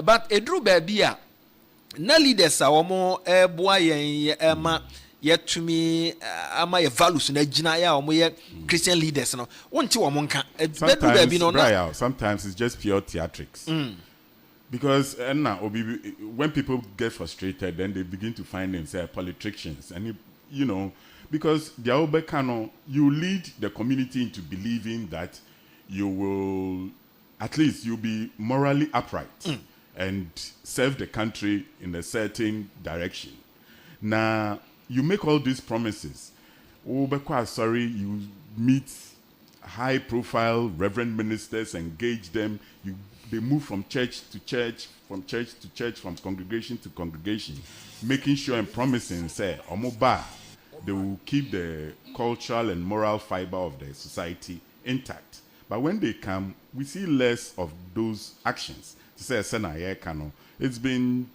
But a drew baby, na leaders are more boy and yet to me, my values in a Jinaya or Christian leaders. No, one to one can. Sometimes it's just pure theatrics. Because when people get frustrated, then they begin to find themselves politicians. And, because you lead the community into believing that you will, at least you'll be morally upright and serve the country in a certain direction. Now, you make all these promises. You meet high-profile reverend ministers, engage them. They move from church to church, from congregation to congregation, making sure and promising, say, Omoba, they will keep the cultural and moral fiber of the society intact. But when they come, we see less of those actions. It's been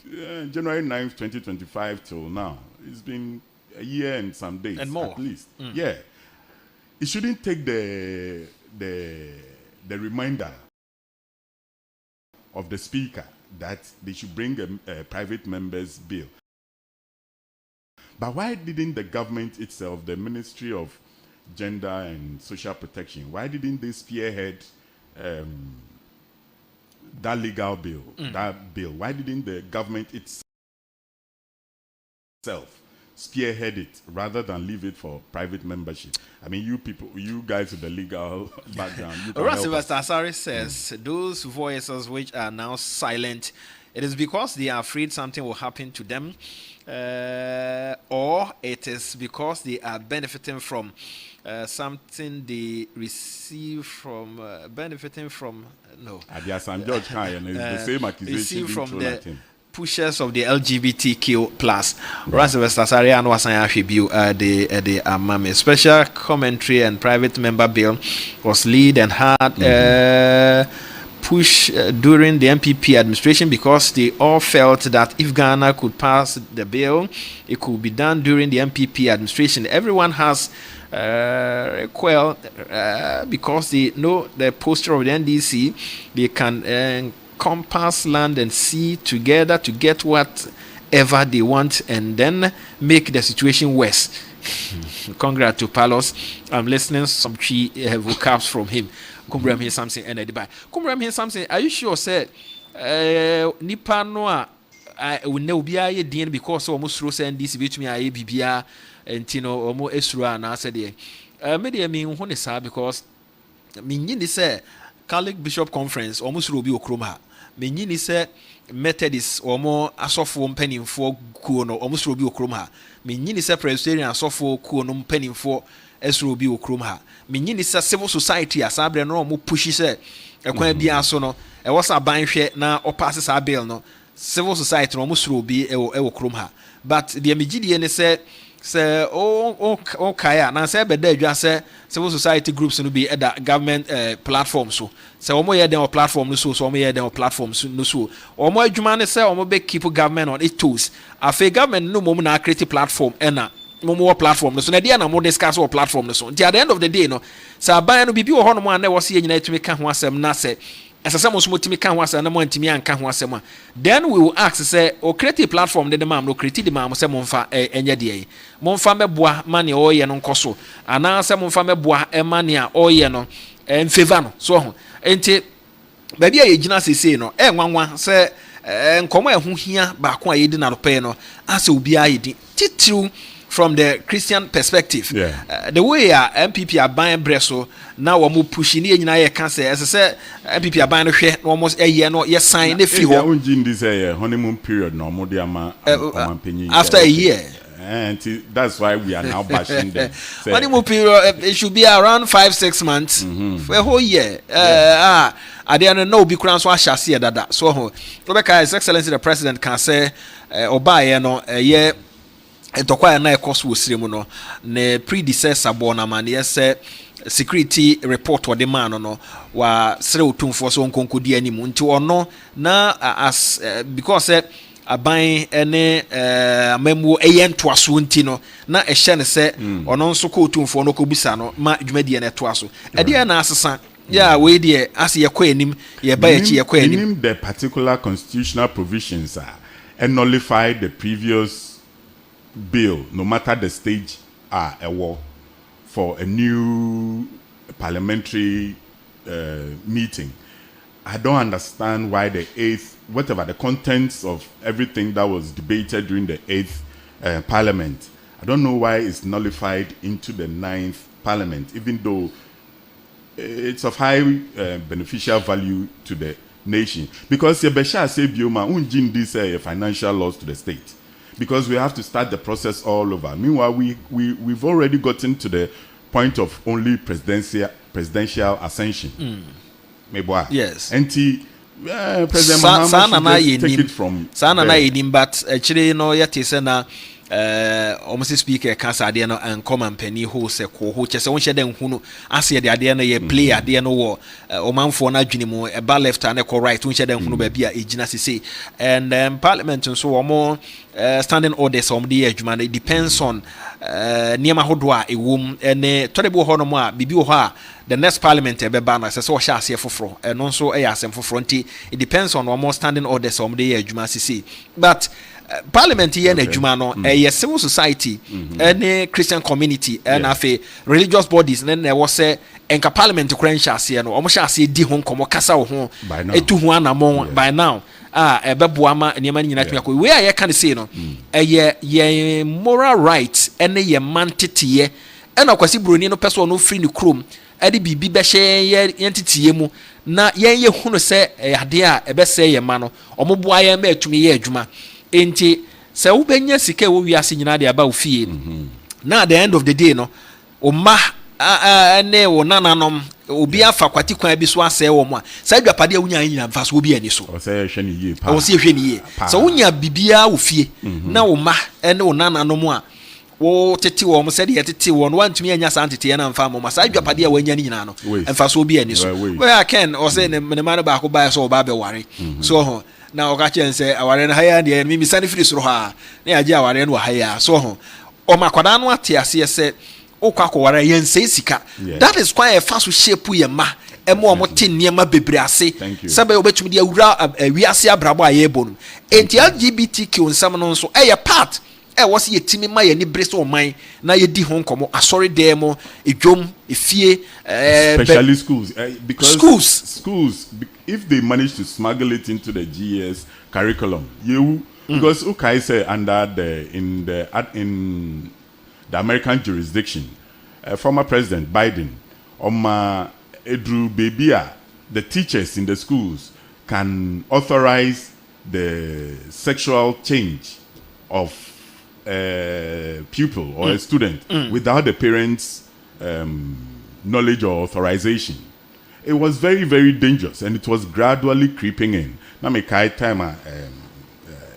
January 9th, 2025 till now. It's been a year and some days, and more. At least. Yeah. It shouldn't take the reminder of the speaker that they should bring a private member's bill. But why didn't the government itself, the Ministry of Gender and Social Protection, why didn't they spearhead that legal bill, that bill? Why didn't the government itself spearhead it rather than leave it for private membership? I mean, you guys with the legal background. Sylvester Asari says those voices which are now silent, it is because they are afraid something will happen to them, or it is because they are benefiting from something they receive from benefiting from. No, Sam George Kyan is the same accusation from thrown at him. Pushers of the LGBTQ plus. Sylvester Asari and Wasanya Fibu the Amame special commentary and private member bill was lead and hard push during the MPP administration because they all felt that if Ghana could pass the bill, it could be done during the MPP administration. Everyone has because they know the posture of the NDC, they can compass land and sea together to get whatever they want and then make the situation worse. Congrats to Palos. I'm listening some key vocabs from him. Kumbram here something and I Kumbram here something. Are you sure said Nipa Noa I will know be a dean because almost through send this which me a BBA and Tino or more Esra and I said maybe I mean when it's because meaning say Catholic Bishop Conference almost Ruby Okroma. Meaning say Methodist or more asofo penny for kuno almost Ruby Okroma. Meaning say Presbyterian asofo kuno penny for Esrubi Okroma. Meaning say civil society as Abre no more pushy say a quite be so no. I was a buying share now or passes our bill no. Civil society almost Ruby Okroma. But the Migidian say kaya na say be there just say civil society groups no be at the government platform so omo ye dem platform no so omo ye dem platform no so omo adwuma ne say omo be keep government on its toes afa government no mom na create platform na momo platform no so na dia na mo discuss o platform no so until at the end of the day no say aban no bibi wo ho no mo na wo se nyina etumi ka ho asem na say esasa mo so motimi ka ho asem na mo antimi anka ho asem then we will ask say o create platform de mam no create de mam say mo mfa enye de momfa meboa mane oye no nkoso ana se momfa meboa emane a oye no favor no so ho enti ba bia ye gina sese no nwanwa se nkomo ehu hia ba ko ayedi na rope no ase obi ayedi titru from the Christian perspective. The way MPP are buying breso now we mo push ni nyina ye can say MPP are buying hwe almost a year no yes sign na free ho this honeymoon period no mo de ama after a year. And that's why we are now bashing them. Honeymoon period it should be around 5-6 months for a whole year. I didn't know be crown so shall that so His Excellency the President can say oba no year etokwa na ekoso wosiremu no ne predecessor bona man yes security report wa de man no wa sere otumfo so nkonkodi animu nti ono na as because aban ene amemu eyentoaso nti no na ehye ne se ono nso ko otumfo no ko bisa no ma dwumadi na etoaso ede na asesa Yeah, we there as ye kwenim ye ba ye kwenim. The particular constitutional provisions and nullify the previous bill, no matter the stage a war for a new parliamentary meeting. I don't understand why the 8th, whatever the contents of everything that was debated during the 8th parliament, I don't know why it's nullified into the 9th parliament, even though it's of high beneficial value to the nation. Because Yebesha say bioma unjin this financial loss to the state. Because we have to start the process all over. Meanwhile, we've already gotten to the point of only presidential ascension. Yes. And President Mahama should take it from there. But actually, no, yet is na almost speaker cancer idea no and common penny who say who chese won shede nhunu ase de idea no ye play idea no wo Omanfm na dwene mu e ba left and e right won shede nhunu ba bia ejina sese and parliament so omo standing orders om de adwuma no depends on niema hodo a ewom ene todebo ho no mu a bibi ho a the next parliament ebe ba na se so hya ase foforo eno nso e asem foforo nti it depends on omo standing orders om de adwuma sese but parliament here na adwuma no civil society any Christian community and afi religious bodies na na wo se enka parliament kran hya ase no omo hya ase di ho nkomo kasa wo ho etu ho anamon by now ebeboa ma niema nyina twa ko we aye kan say no ye moral right ene ye mantete ena kwasi broni no person no free ni krom ade bibi be hye yentitiye mu na yen ye hunu se ade a ebe se ye ma no omo boa ye ma atumi ye adwuma enti se wo benya sika wo wiase nyina de aba ofie na at the end of the day no o ma ne wo nananom obi afa kwati kwan bi so ase wo mo a sa adwapade a wunya nyina mfa so obi ani so o se hwe ni ye pa o se hwe ni ye so wunya bibia ofie na wo ma ne wo nananom a wo tete wo mo se de tete wo no wantumi anya sa ntete na mfa mo ma sa adwapade a wanya ni nyina no mfa so obi ani so we can o se ne ma no ba ko ba so ba be ware so ho na okachen say aware na haya de mi misani firi soro ha na yaje aware no haya so ho o makwada no ate ase se okwa kware yen sei sika that is why a fast shape ye ma emo o mote niema bebre ase sabe obetumi de awura wiase abrabo ayebo no enti LGBTQ nsam no nso part was ye timi ma ye ni breso oman na ye di ho nkomo asori demo edwom efie especially schools because schools if they manage to smuggle it into the GS curriculum because okay say under in the American jurisdiction former President Biden Edru Bebia the teachers in the schools can authorize the sexual change of pupil or a student without the parents' knowledge or authorization. It was very, very dangerous, and it was gradually creeping in. Now, my time,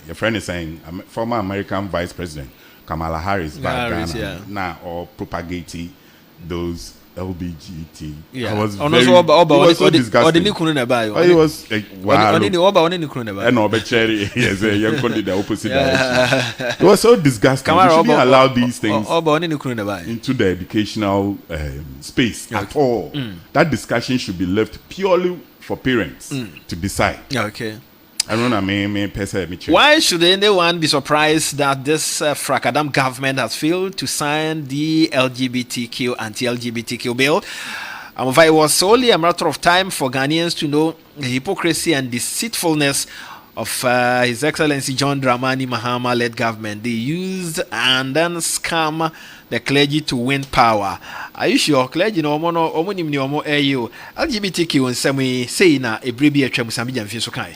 your friend is saying, former American Vice President Kamala Harris back Ghana now or propagating those LBGT. Yeah. I was very, it was so disgusting. It was wow. And Obecherry, yes, young country the opposite direction. It was so disgusting. We shouldn't allow these things into the educational space at all. That discussion should be left purely for parents to decide. Okay. I don't know, why should anyone be surprised that this Fracadam government has failed to sign the LGBTQ anti-LGBTQ bill? It was solely a matter of time for Ghanaians to know the hypocrisy and deceitfulness of His Excellency John Dramani Mahama-led government. They used and then scam the clergy to win power. Are you sure? Clergy no mono omonim ni omo ayo LGBTQ in some way say na ebrebi atwa musami jamfi so kai.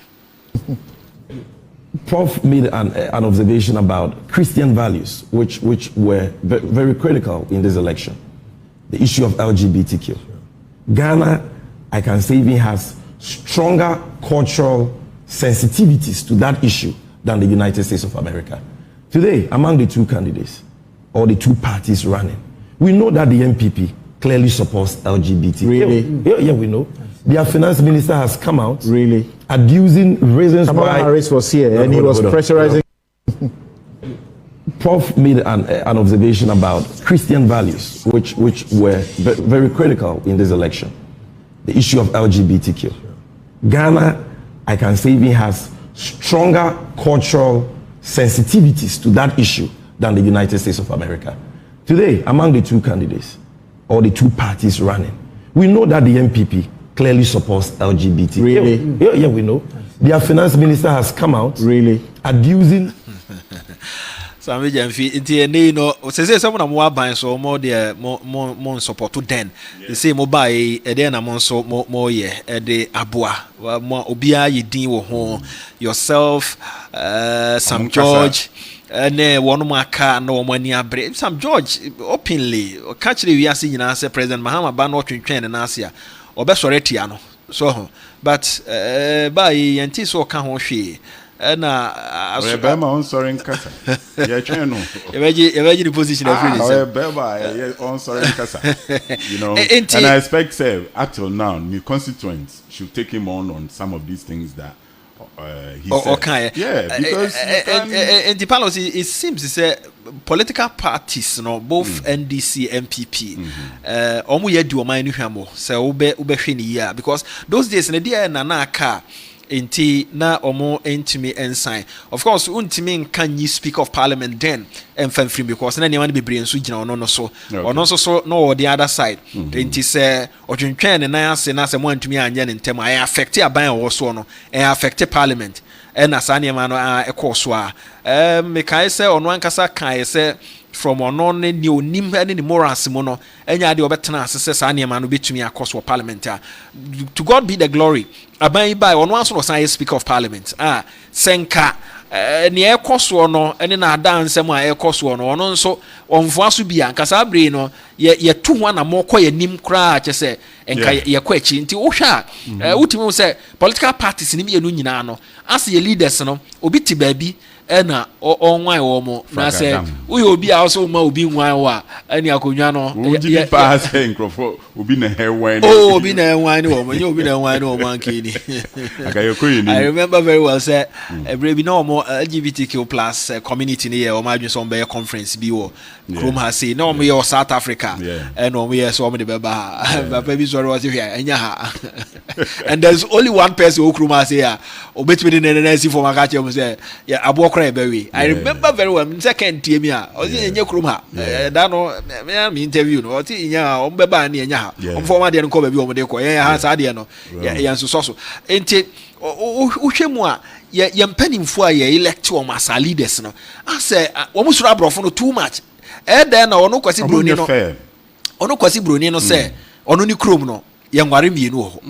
Prof made an observation about Christian values, which were very critical in this election. The issue of LGBTQ. Ghana, I can say, even has stronger cultural sensitivities to that issue than the United States of America. Today, among the two candidates, or the two parties running, we know that the MPP clearly supports LGBT. Really? Yeah, we know. Their finance minister has come out. Really? Abusing reasons Kamala why... Harris was here and he was pressurizing... Prof made an observation about Christian values, which were very critical in this election. the issue of LGBTQ. Ghana, I can say, even has stronger cultural sensitivities to that issue than the United States of America. Today, among the two candidates, or the two parties running, we know that the MPP clearly supports LGBT. Really? Yeah, we know. Their finance minister has come out really abusing. Some Jamfi, you know, say someone am more buying so more the more support to then. They say mobile a then among so more yeah the abua more obia ye din wo ho yourself Sam George and one more car no money abre Sam George openly catch the we are seeing say President Mahama ban not twin and Asia or best already no so but by yanti so can ho hwe na Bema on sorry nkasa ye twen no ebeji the position of freedom Bema on sorry nkasa you know and I expect say up till now the constituents should take him on some of these things that he said. Okay. Yeah, because in the policy it seems to say political parties no both NDC MPP omo ye do man no hwamo say ube hwe ni ya because those days na dia na na aka enti na omo entimi ensign of course untimi nkan yi speak of parliament then emfam free because na niam be bre nso gina ono no so ono so no the other side enti say odwentwen ne nan ase na se mo antumi anya ne ntem I affect aban wo so no e affect parliament and as niam no ekoso a me kai say ono ankasa kai say from ono ne ni onim ne ni morals mo no enya de obetena asese sa niam no betumi akoso parliament to God be the glory aban by ono anso no say speaker of parliament senka ni ekoso no ene na dance mo ekoso no ono nso onfo aso bia nkasa bre no ye tu ho na mo kɔ yanim kra che se enka ye kɔ achi nti wo hwa utimi say political parties ni me nu nyina no as ye leaders no obi ti baabi ena onwan wo mo na say uyo obi a so ma obi nwan wa ani akonwa no ye pass enkrofo obi na hewan obi na hewan ni wo mo obi na hewan ni wo man kini I remember very well say every bi no mo LGBTQ plus community ni ye o ma adwen so be conference bi wo krom ha say no mo ye South Africa and no mo ye so mo de be ba papa bi so ro here enya ha and there's only one person who krom ha say obetumi de na si for maka mo say ya abo I remember very well. Second team here. I was in Yakruma. That no, me interview. No, I think ya ombeba ni enya. Omforma de nko baby omodeko. Ya ha de no. Ya nso. Enti uhwemu a ye mpanimfo a ye elect o masa leaders no. I say omusura brofo no too much. Then na ono kwasi broni no. Ono kwasi broni no say ono ni krom no. Ye nware mienu ho.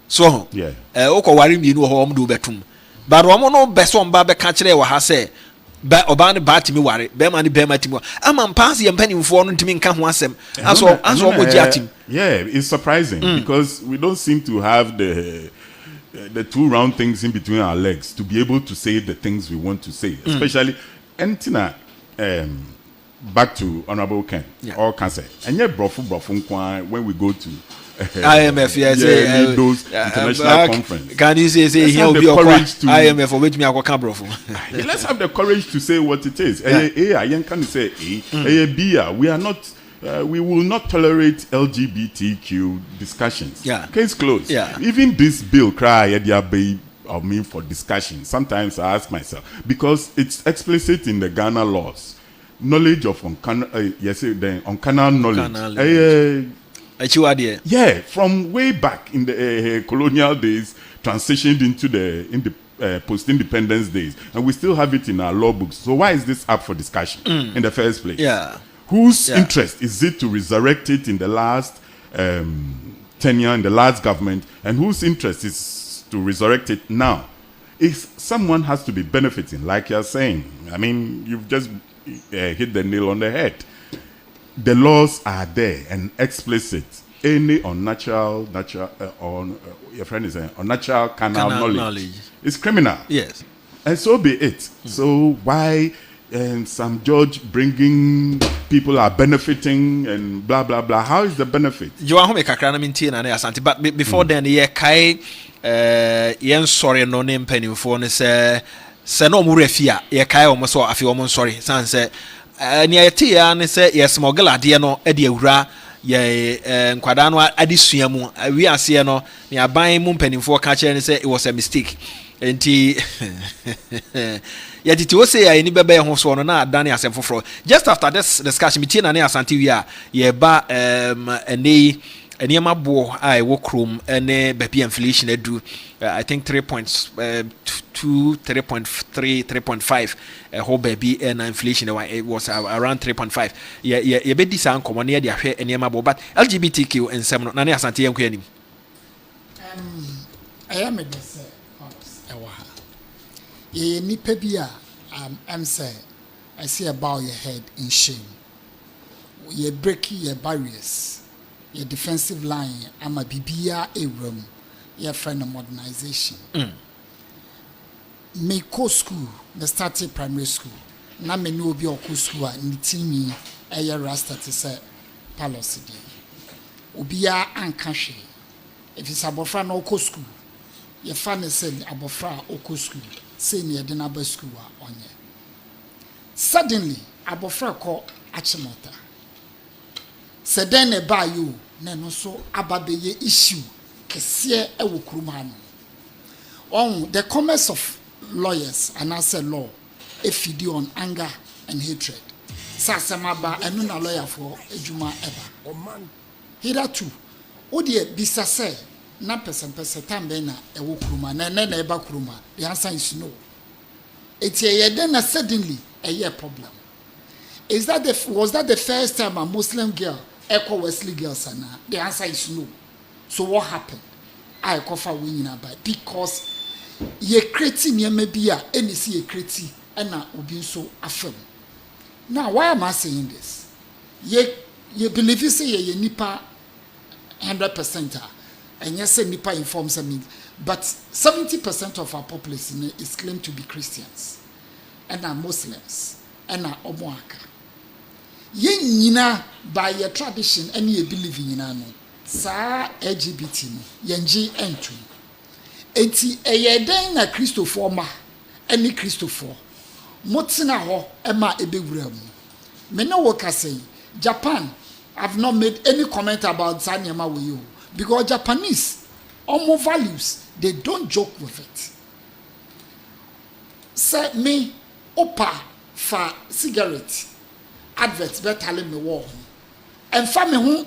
So, okọ ware mienu ho omdo betum. But omo no beso mba be ka kire wa ha se ba oba ne ba timi ware be ma ne be ma timi ama mpas ye mpanimfo no ntimi nka ho asem aso omo gi atim. Yeah, it's surprising because we don't seem to have the two round things in between our legs to be able to say the things we want to say, especially Entina back to Honorable Ken or Cancer. And yet brofo nkwa when we go to IMF those international conference. Can you say here will be IMF for which me akwa brofo. Let's have the courage to say what it is. Can say we are not we will not tolerate LGBTQ discussions. Case closed. Even this bill cry for discussion. Sometimes I ask myself because it's explicit in the Ghana laws. Knowledge of uncanal knowledge. Yeah, from way back in the colonial days, transitioned into the post-independence days, and we still have it in our law books. So why is this up for discussion in the first place? Whose interest is it to resurrect it in the last tenure, in the last government, and whose interest is to resurrect it now? If someone has to be benefiting, like you're saying, I mean, you've just hit the nail on the head. The laws are there and explicit. Any unnatural, your friend is saying, unnatural canal knowledge is criminal. Yes. And so be it. So why some judge bringing people are benefiting and blah, blah, blah. How is the benefit? But before then, kai yen sorry no name penny for ne say no murefia ye kai almost so afi almost sorry. San say ni ayeti ya ne say yes smuggle ade no e de awura ye nkwada no adesua mu wi ase no ne aban mu mpanimfo ka kire ne say it was a mistake enti ya titi wo say ya ni bebe ho so no na adane asem foforo just after this discussion metie na ne asante wi a ye ba eniema bo ai wo krom ene baby inflation edu I think 3.2 3.3 3.5 whole baby and inflation it was around 3.5 ye be dis an komo na ye de ahwe eniema bo but LGBTQ ensem no na ne asante yenko anim I am a say ewa ha ye nipa bi a am say I see about your head in shame ye break your barriers your defensive line ama bibia ewram your friend modernization me co school me started primary school na me no obi okó school a ni timi eye rasta te say policy di obia anka hwe if is abofra na okó school ye fa ne say abofra okó school say ne de na ba school a onye suddenly abofra ko achimota seden ne ba you na no so ababeye issue kese e wo kuruma no on the commerce of lawyers and as a law a feed on anger and hatred sasamaba enu na lawyer for ejuma eba hitherto odie bisa say na person tambe na e wo kuruma na eba kuruma the answer is no etie then suddenly a problem was that the first time a Muslim girl echo Wesley girl sana? The answer is no. So what happened? I cover winning about because ye creating ye maybe any see ye creating and now be so affirm. Now why am I saying this? Ye believe you say ye nipa 100% and yes say nipa informs me, but 70% of our population is claimed to be Christians and are Muslims and are Omoaka. Ye nyina by your tradition and ye believe in no sa LGBT no yenji entu enti eyeden na Christopher ma eni Christopher motina ho ema ebewura mu me no wo say Japan have not made any comment about Zanyama with you because Japanese omo values they don't joke with it. Say me opa fa cigarette adverts better me war and family who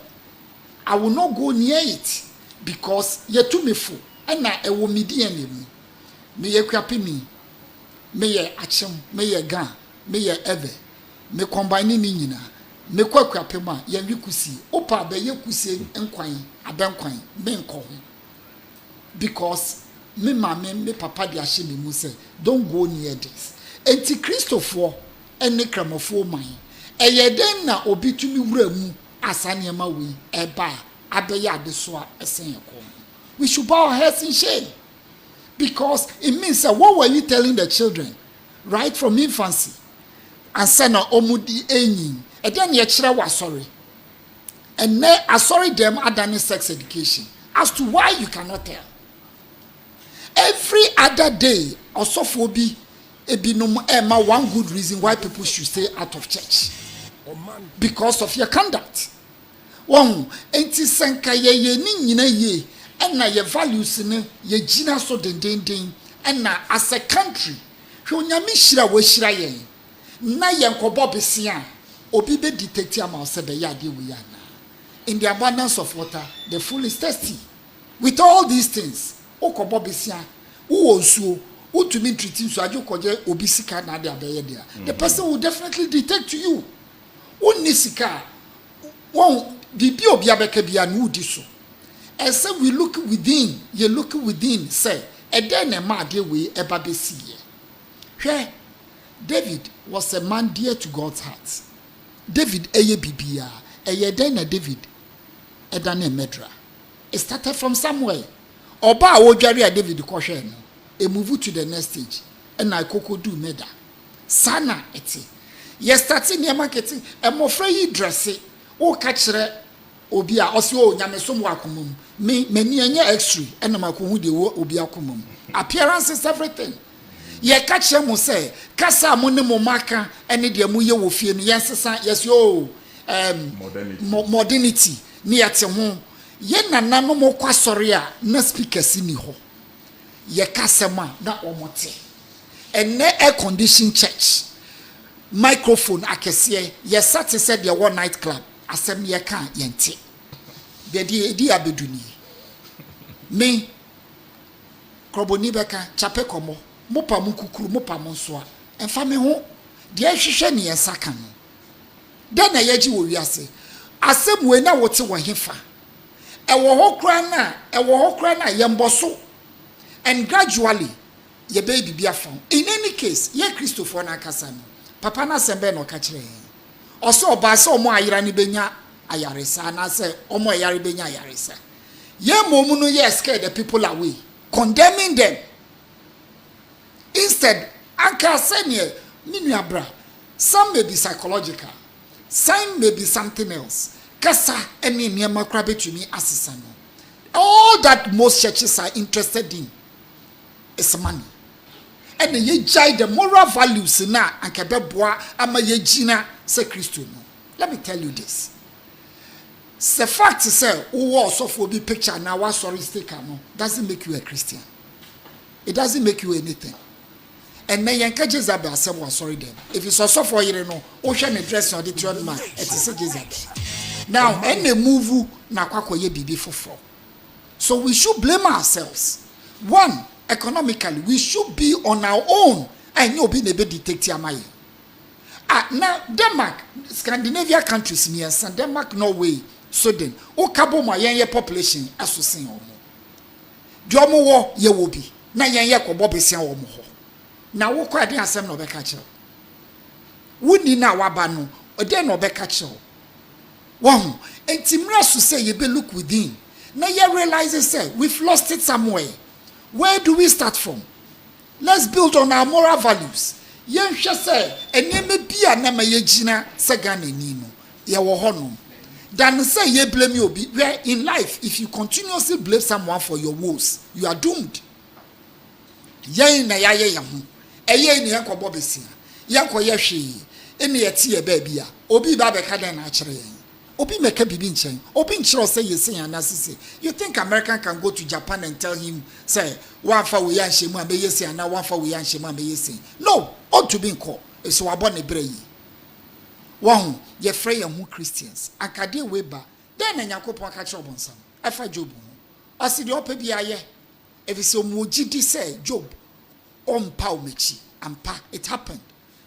I will not go near it because ye to me full and na e wo media nemu me ye kwapi me ye achem me ye gan me ye eve me combine ni nyina me kwapi ma ye wikusi opa be ye kusi enkwan abenkwan me nko because me mama me papa de ahye me mu say don't go near this enti Christopher ene kramofo man eyeden na obi tumi wura mu asane ma we eba abeya adeso a esen yeko we should bow our heads in shame because it means that what were you telling the children right from infancy and say na omudi enyin eden ye kire wa sorry and na sorry them adani sex education as to why you cannot tell every other day osofo bi ebinom ema one good reason why people should stay out of church because of your conduct. One enti senka ye ni nyina ye na your values ne ye gina so den na as a country hwe onyame hira wo hira ye na ye nkobo besia obi be detect am say be ya de we ya na in the abundance of water the fool is thirsty with all these things okobo besia wo osuo utumi treating so ajo koje obi sika na de abeye dia the person will definitely detect to you unisika won bibi obi abeka bia no udi so ese we look within you look within say eden na ma de we eba besiye hwe David was a man dear to God's heart. David eye bibia eye den na David eda na medra it started from somewhere oba a wodware a David ko hwe no e move to the next stage and I kokodu meda sana eti ye starting near marketing e mofra yi dresse o ka kire obi a ose o nyamesom wakomum me mani anya x-ray and makohu de wo obi akomum appearance is everything ye ka kire mo say kasa mo ne mo maka ene de mo ye wo fie no yensesa yes yo modernity ni yɛte ho ye nananom kwa sɔre a na speakers ni ho ye kasema na omote ene air condition church microphone akɛseɛ ye sat said the one night club asɛm ye ka yente de di abeduni me kroboni beka chape komo mopa mu kukuru mopa mo nso a emfa me ho de ahwehwɛ ne yɛsaka no den na yɛgye wo wiase asɛm we na wote wo hefa ɛwɔ hɔ kra na yɛmbɔso and gradually ye baby bia found in any case ye Christopher na akasa no papa na sembe na ɔka kyerɛ ɔsɛ ɔba sɛ ɔmo ayira ne benya ayaresa na sɛ ɔmo ayare benya ayaresa ye momu no ye scared the people away condemning them instead aka sɛ ne nuabra some may be psychological some may be something else kasa ene niema kra betumi asesa no all that most churches are interested in is money and ye jai the moral values na ankebeboa ama ye gina se Christo no. Let me tell you this, the fact say who also for be picture now what sorry sticker no doesn't make you a Christian. It doesn't make you anything. And then yanka Jezabel asem was sorry them. If it's also for you know, ocean dress on the third man, it is a Jezabel. Now any move na kwako ye bibi foforo. So we should blame ourselves. One, economically, we should be on our own and you be able to detect your money. Now Denmark, Scandinavia countries near Denmark, Norway, Sweden, o kabo ma yen population asosin omo. Diomo wo ye wo bi. Na yen ye kobo besia omo ho. Na wo kwa den asem na obeka kire. Wuni na waba no, ode na obeka kire. Wow, entimra so say you be look within. Now you realize say we've lost it somewhere. Where do we start from? Let's build on our moral values. Yen hwe say eneme bia na ma ye gina se Ghana ni no. Ye wo ho no. Than say ye blame you be where in life if you continuously blame someone for your woes, you are doomed. Yen na ya ye ho. Eye ni enkobo besia. Yanko ye hwe. Ene ye tie ba bia. Obi ba be ka den na akire yen. Obi meka bibi nchen. Obi nchiro say you say anasise. You think American can go to Japan and tell him say one fa we yanhemu abeyesi ana one fa we yanhemu abeyesi. No, ought to be in call. So abon ebrei. One ye frey who Christians. Akade weba. Then Yakopon catch up on some. Efa Job. I see the ope bi aye. If it's omujidi say Job on pow mechi. Ampa it happened.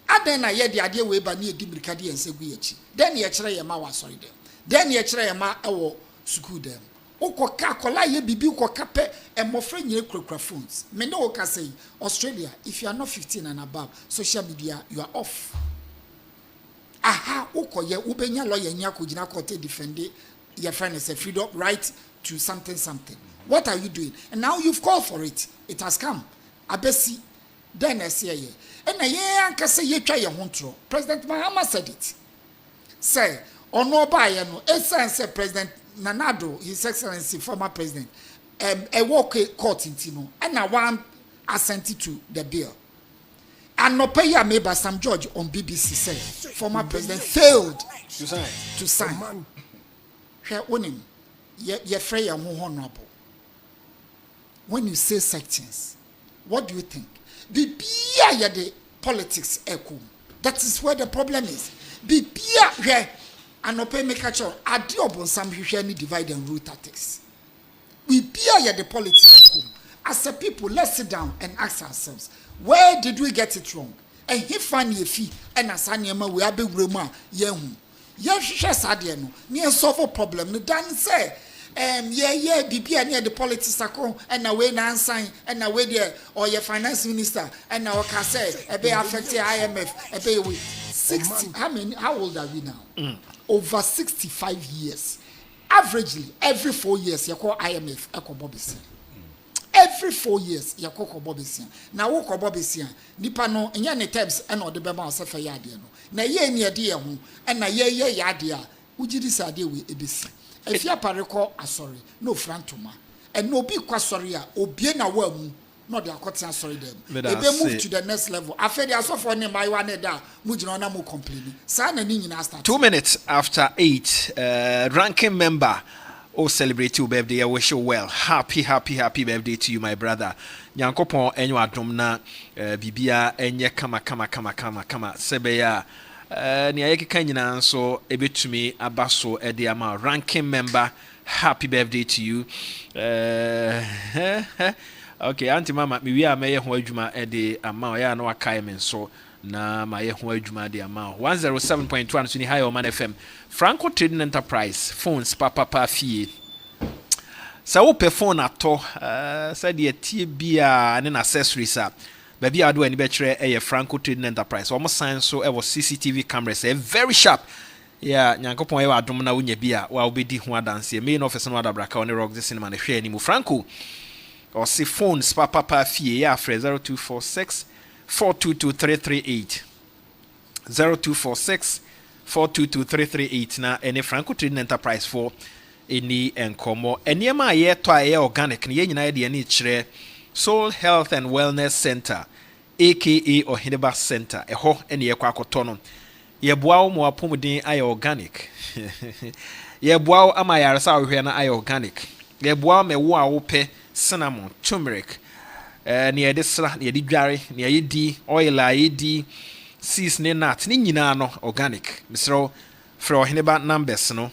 And then I hear the idea weba ni edibrikadi and say guyechi. Then ye chere ye ma wa sorry them. Then ye chere ye ma ewo school them. Ukoka kola ye bibi ukoka pe e mofre nye krokra phones. Me no oka say Australia, if you are not 15 and above, social media you are off. Aha ukoye ubenya lawyer nya ko gina court defend your friend is a freedom right to something. What are you doing? And now you've called for it. It has come. Abesi then I say ye. And I anka say ye try your hontro. President Mahama said it. Say ono ba ye no essence President Nanado, His Excellency, former president, a walk court in Tino, and I want assent to the bill. And no pay ya made by some judge on BBC said, former president failed to sign. Here, winning, you're free and more honorable. When you say sections, what do you think? Be the politics echo. That is where the problem is. Be here. And no pay make a choice. Adiobon some usually divide and rule tactics. We bear the politics. As a people, let's sit down and ask ourselves, where did we get it wrong? And he find a fee and as Anyama we have a rumor, yehu. Yes, Adiano, near solve a problem. The Dan say, be near the politics and away now sign and away there or your finance minister and our casse, a bay affected IMF, a bay with 60. How old are we now? Over 65 years. Averagely, every 4 years, you call IMF, Eko Bobisi. Every 4 years, you call Bobisi. Now, Oko Bobisi, Nipano, and Yan Tabs, and all the Bema of Yadia. Na ye near dear who, and na ye yadia, would you decide with ABC? If you are paracor, sorry, no frantuma, and no big quasoria, or bien a worm, not the Akotian sorry them. But If that's they move it. to the next level, I feel they are so funny by one da, Mujina mo complaining. Sana Nina start. 2 minutes after 8, ranking member. Oh, celebrate your birthday. I wish you well. Happy birthday to you, my brother. Nyankopon enyo adom na bibia enye kama. Sebeya ni ayekeka nyina nso ebetumi abaso ede ama ranking member. Happy birthday to you. Okay, auntie mama, mi wi ameye ho adwuma ede ama ya na wakai men so na maye ho adwuma de ama 107.1 so ni high Omanfm. Franco Trading Enterprise phones papa fie. Sa wo pe phone ato sa de tie bia ne accessories a ba bia do ani be kire Franco Trading Enterprise. Omo sign so e was CCTV cameras very sharp. Yeah, nyankopon e wa adom na wonya bia wa obedi ho adanse. Main office no adabraka on rock this cinema na hwe ani mu Franco. Or see phones papa fie ya frɛ 0246 422338 0246 422338 na any Franco Trading Enterprise for any enkomo enema ye to aye organic ne nyina de ani kire Soul Health and Wellness Center aka Ohineba Center eho ene ye kwa akoto no ye boa wo mo apomuden aye organic ye boa wo ama yaresa wo na aye organic ye boa me wo a wo pe cinnamon turmeric ne ye de sra ne ye de dware ne ye di oil a ye di seas ne nut ne nyina no organic misro fro Ohineba numbers no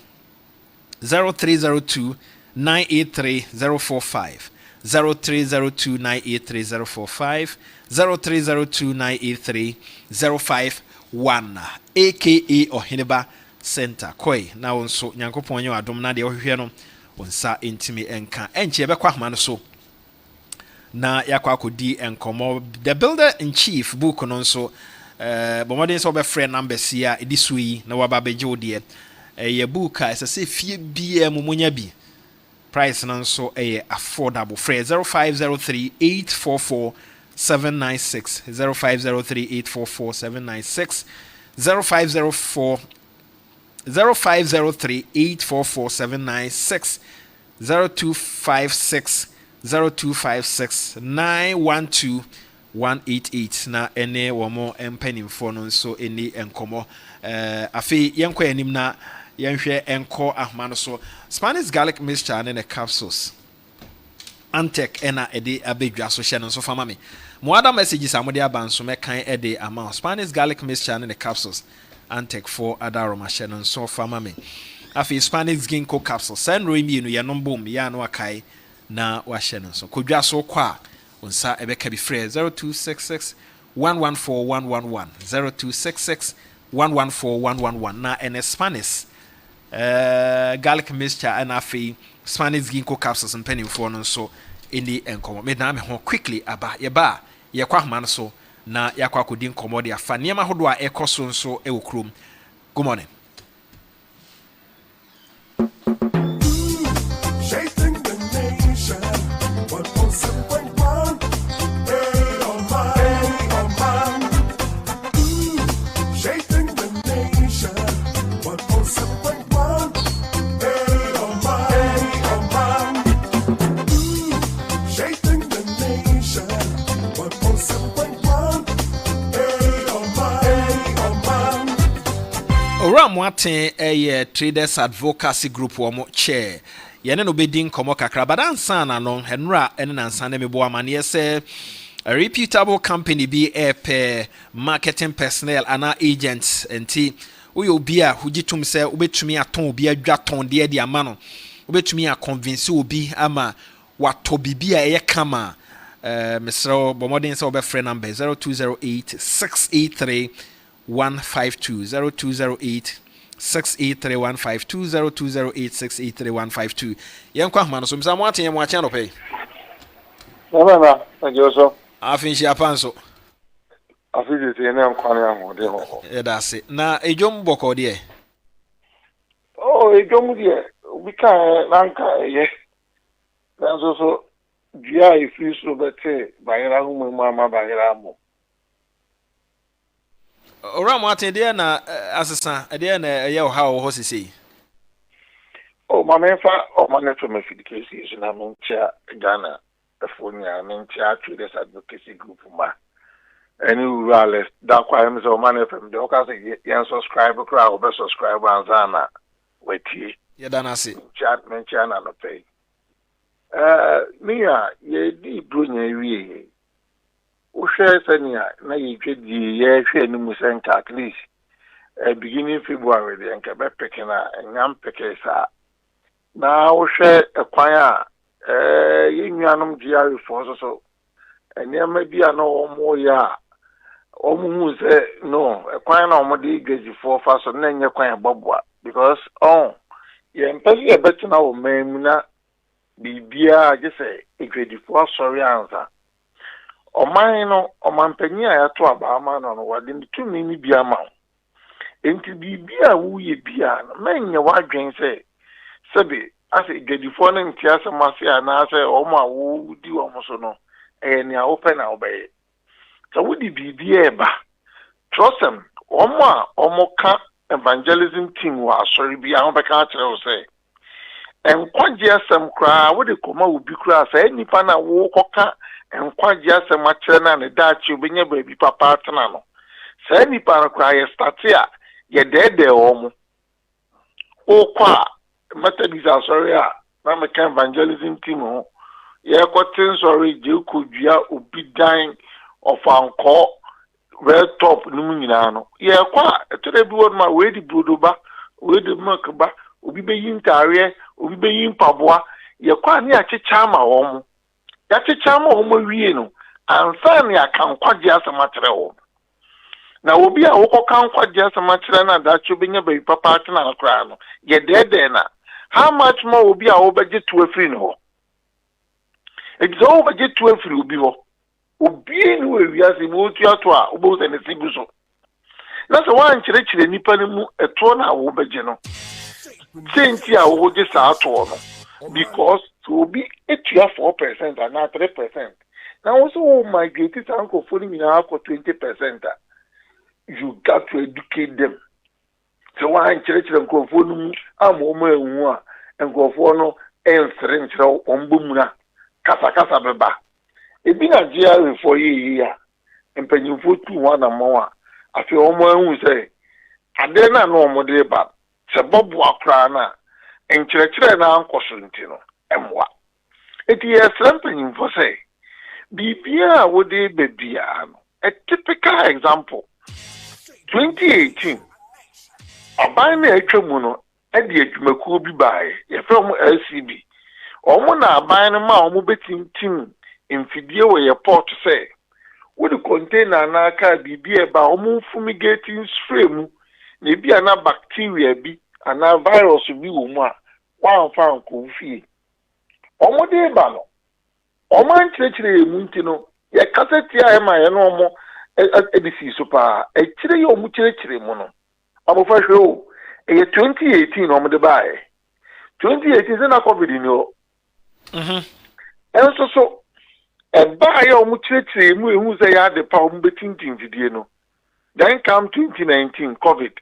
0302 983 045 0302 983 045 0302 983 051 aka Ohineba Center koi na wonso nyankopon nye adom na de ohwehwe no wonsa intimi enka enche be kwa hama no so na yakwa akodi enkomo the builder in chief book no so bomodin so be friend number sia edisui na waba beje odie ye book a se fie bia mumunya bi price no so affordable free 0503 844 796 0503 844 796 0504 0503 844 796 0256 0256 912 188 na ene womo empanimfo no so eni enkomo afi yenko anim na yenhwe enko ahma no so Spanish garlic mixture and the capsules Antec ena ede abedwa so hye no so fama me mo other messages amode abanso mekan ede ama Spanish garlic mixture and the capsules Antec for adaroma hye no so fama me afi Spanish ginkgo capsules send remi no ye no bom ya no akai na wa hye no so kodwa so kwa onsa ebeka bi frɛ 0266 114111 0266 114111 na en Spanish garlic mixture and afi Spanish ginkgo capsules and penny for no so any enkomo me na me ho quickly aba ye ba ye kwa homa no so na yakwa kodi nkomo de afa niam ahodo a ekoso nso e wokrom. Good morning. Ramwaten traders advocacy group womo chair yene no bedin komo kakra badansa na no henra ene nansa na mebo amane se a reputable company be marketing personnel ana agents enti we obi a hugitum se obetumi aton obi adwa ton de ama no obetumi a convince obi ama wato bibia eye kama Mr. Bomodin se obefre number 0208 683 152 0208 683 152 0208 683 152 yenkwa hma so msa mo aten mo achen no pay na ajoso afin shi apanso afiji te ne nkwane ahode ho that's it na ejom boko de ejom de we kan nanka ye na so dia ifi so bete bayira hu mu ama bayira mo ora mo aten de na asesa de na ye ho ha ho sisi ma me fa o ma neto me fidikesi na me ncha Ghana Efonia mentia traders advocacy group ma. Any ruralist that kwa him so Omanfm de oka say yen subscribe kra obe subscribe anzana weti. Yeah, dana say. Mentia na no pay. Me ye di bronya wie. Wo share senia na ye twedi ye hwe ni musenka at least beginning February the nke be pekena nyam pekesa. Na wo hwe ekwan a ye nnuanom GR for so enema bia na omo ya omo say no ekwan na omo de gaji for fa so na nye kwan boboa because ye mpesi e betina wo memu na bibia je say egwedi for sorry answer oman no omanpanyi a ya to abama no wade ntumi ni bia ma enti bibia wo ye bia na menye wadwen say sebe ase gedifo na ntia semase ana se omo awo di omo so no ni a open na obey so wudi bibia eba trust them omo ka evangelism team wa sorry bia ho beka kire wo say enkwaje asem kra wudi koma obi kra say nipa na wo koka enkwaje asem akire na ne daachi obenya baabi papa atena no say nipa na kra ye start ya ye dede omo okwa Methodist sorry na me kan evangelism team ho ye kotin sorry je kodua obi dan of anko red top num nyina no ye kwa etere bi won ma we di brodoba we di milk ba obi be yin tare obi be yin paboa ye kwa ne achecha ma wo mo ya checha ma wo mo wie no ansa ne akankwaje asamatere wo na obi a wo kokankwaje asamatere na da chu benya be papa atena na kra no ye dede na how much more will be our budget to a free no? It's all budget to a free will be ho. Obi no we are the most to about and a sibuso. That's one church the Nipanimu a tona will be general. Saint here will just out because to be 4% and not 3%. Now also my greatest uncle following me now for 20%. You got to educate them. So one church and go for them, I'm woman and go for no answering so ombumuna, Casa Beba. It been a jail for year, and penny for 2 1 more. I feel woman who say, I didn't know more day, but Sabob Wakrana and church and Uncle Santino, and what? It is something for say. Bibia would be a typical example. 2018. Aban na etwemu no e de adwumakuo bi bae ye from LCB omo na aban no ma omo betintim mfidie wo ye port say wo de container na aka bibie ba omo fumigating spray mu na bi ana bacteria bi ana virus bi wo mu a wan fa nko fie omo de ba no omo ankyerɛkyerɛ emu nti no ye kaseti a ma ye no omo edisi so pa e kyerɛ ye omo kyerɛkyerɛ mu no amofa hwe e 2018 no de bae 2018 se na covid ni o enso so e bae o mu kyerɛkyerɛ mu ehu se ya de pa o mu betintin fidie no then come 2019 covid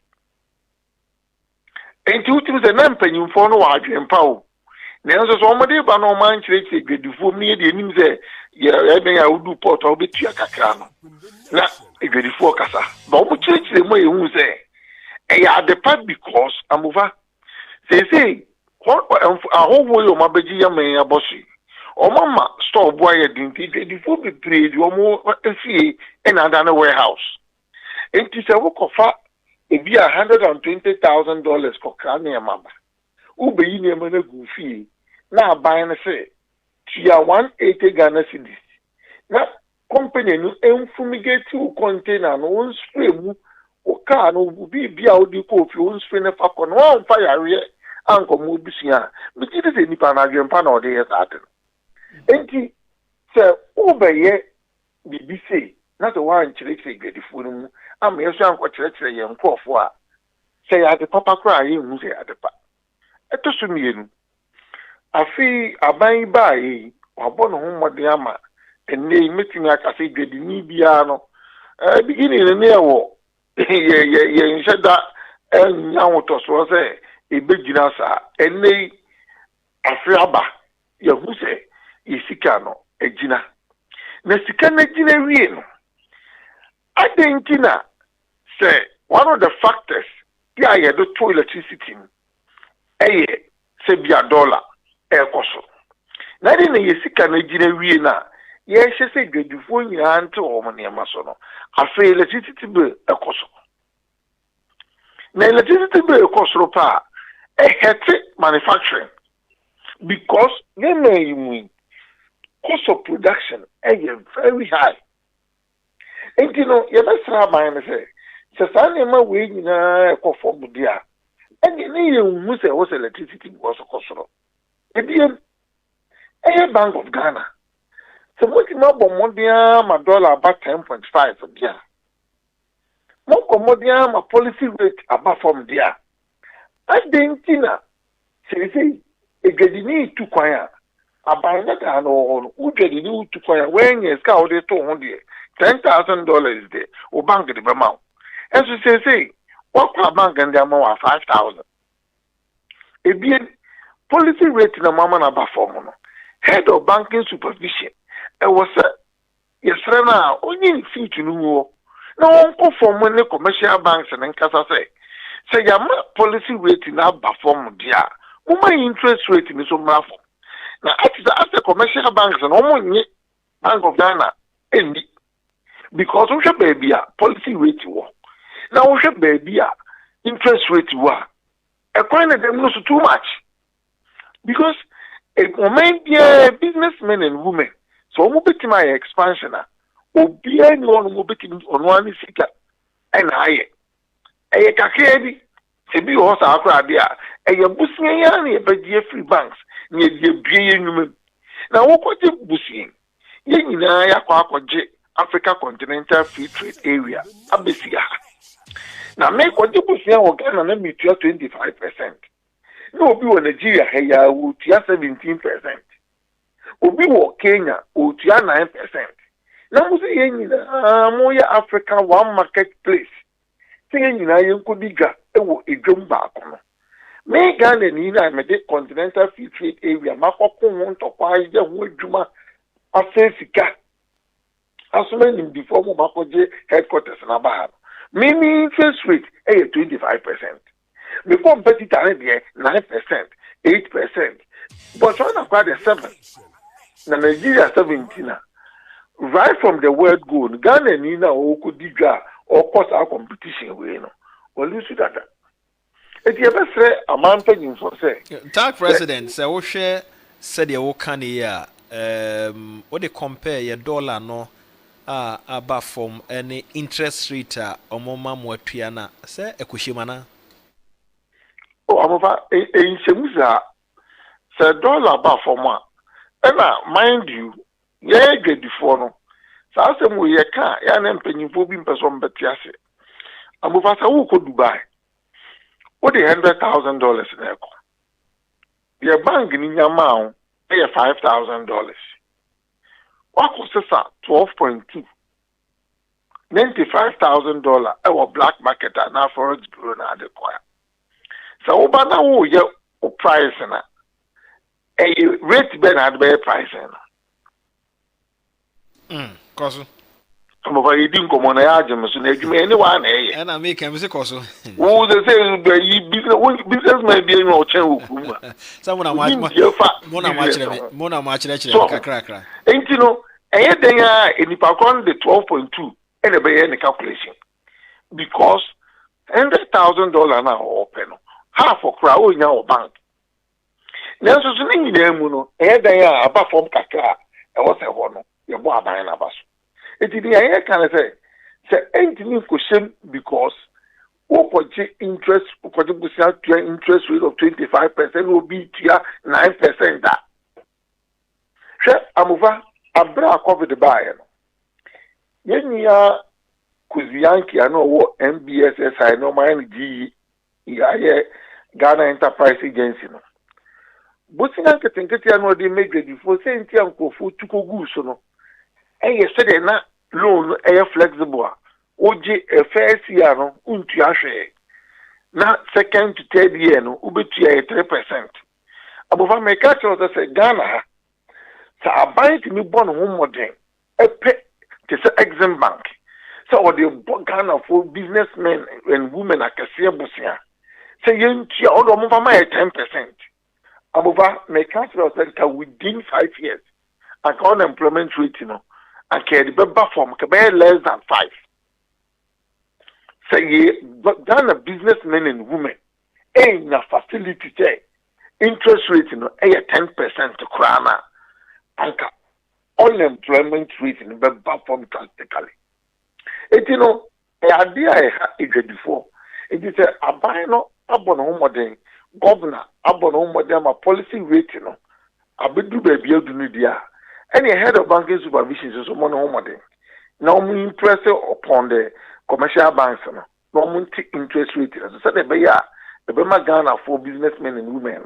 enti utim se na mpanyimfo no wa adwempa o na enso so o mu de ba no man kyerɛkyerɛ gwedifo mu ye de enim se ye ben ya udu port o betua kakra no na gwedifo kasa ba o mu kyerɛkyerɛ mu ehu se the part because amuva say whole way o mabeji ya men abosi o mama store boy ya dinti the food be trade o mo fie in another warehouse enti se wo kofa e bi $120,000 kokra na mama ube yi na na gu fie na aban na say tia 180 Ghana cedis na company no enfumigate container no spray mu o car no bi a odi ko fi on spray na fa ko no on fa yare anko mo bisia mi ti de nipa na adwempa na ode yes ade enti se obeye bibi sei na so wan kyerɛkyerɛ gwadifo no mu ama yeso anko kyerɛkyerɛ ye nkofo a se ya de papa kra ye hu se ya de pa eto so mienu afi aban ba yi wabɔ no ho mmɔden ama enne metimi aka se gwadini bia no beginning ne ɛwɔ ye nhyɛda nyawo to so se ebegyina sa enne afi aba ye hu se isika no ejina na sika na jina wie no adentina say one of the factors ya ye do to electricity eye se bia dollar ekoso na de na ye sika na jina wie na ye hye se gadufo nyina ante o mo ne ma so no afa electricity bill ekoso na electricity bill ekoso pa hete manufacturing because cost of production is very high. And you know, you must have mind say, Sasani we na for dia. And you need was electricity was a cost. Again, a Bank of Ghana. So what you know about my dollar about 10.5 from there. More commodian my policy rate above from there. I think say egedini tu kwanya abanya ka no ugedini tu kwanya when yes ka o de to ho de $10,000 de o bank de be ma enso say what bank and the ma 5,000 ebien policy rate na mama na ba form no head of banking supervision e was yesre na onye fit nu wo na won ko form ne commercial banks na nkasa say yama policy rate na ba form dia Uma interest rate in so mafo. Now, as the commercial banks and almost Bank of Ghana, because we should be a policy rate war. Now we should be a interest rate war. A coin of them knows too much. Because a moment businessmen and women, so we bet my expansion, will be anyone who bet on one figure and higher. A kakedi. Ebi ho sa akra dia eye busia ya na ebedie free banks na ye bie enum na wokoje busia ye nyina ya kwa akwaje Africa Continental Free Trade Area abesia na me kwaje busia wo Ghana na metua 25% na obi wo Nigeria he ya wo tua 17% obi wo Kenya wo tua 9% na mo se ye nyina mo ya Africa one marketplace nyina yenkodiga ewo edwom baako no me Ghana ni na me de Continental Free Trade Area makoko ho ntokwa je ho adwuma afesika asome ni before mo makoje headquarters na ba mimi interest rate 25%. Before competitor dey 9%, 8%. But when I got the 7, na Nigeria 17 right from the word go Ghana ni na okodiga or course our competition we no or lose that it you ever say a man paying for say tag president say wo share said you can here what they compare your dollar no about from any interest rate omoma moatua na say ekushima na oh amova in semuza say dollar about from one and mind you yeah get before no sa se mo ye ka ya na mpanyimfo bi mpeso mbeti ase amova sa wo ko Dubai what the $100,000 na eko your bank ni nyama o pay $5,000 wako sesa 12.2 $95,000 our black market na forex bureau na adequate so oba na wo ye o price na rate ben had be price na koso amova yidin komo na ya agem so na adwuma ene wa na eye na make am say koso wo dey say business man be no chen okuma someone na chire kakra enti no eye den ya enipa kon the 12.2 ene be ye calculation because $100,000 na open no half of crowd onya o bank na so so ni nyina mu no eye den ya aba form kakra e wo se ho no ye bo aban na baso etidi eye kan say entini ko shem because wo koji interest koji busia to interest rate of 25% will be tia 9% da she amuva abra covid buy no yenya kuzianki ano wo MBSSI no man GE ya Ghana Enterprise Agency no busia ketenkete ano de major before say ntia nkofo tukogu so no yesterday na loan flexible oje first year no untu ahwe na second to third year no ubetu 3% abova make sure that say Ghana So I buy to me born home modern. A pet to say Exim Bank. So what the kind of businessmen and women are cassia busia. Say you all over my 10%. Abova may cancel center within 5 years. I call employment rate, I can remember from less than 5. Say ye but done a businessmen and women ain't a facility say interest rate 10% to crana and unemployment rate in the from drastically. It idea I had before. It is a buy no abon home modern governor abon home modern policy rate I be do baby do media. Any head of banking supervision is so home modern. Now we impress upon the commercial banks no interest rate. So the Bema Ghana for businessmen and women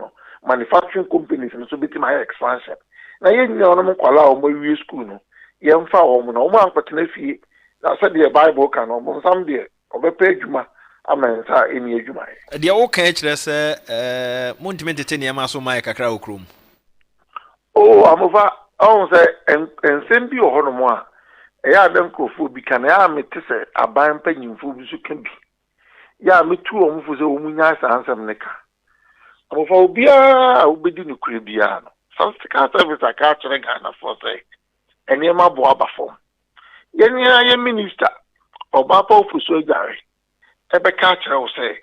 manufacturing companies and so bit my expansion. Now you know no kwala o mo school no. Yemfa o mo no mo ankotena fie. Na said the Bible can o some dey obepa adwuma amenta eni adwuma. Dia wo kan kire se montime tete ne ma so mai kakra okrom. Oh amova on say ensem bi o hono mo a eya adam krofo bi kan ya mete se aban panyimfo bi so kan bi. Ya metu o mfo se o munya sansam ne ka. Amova obia obedi no kure bia no. Some service aka kire Ghana for say enema bo abafom. Ye minister Obapa ofuso jare ebe ka kire o say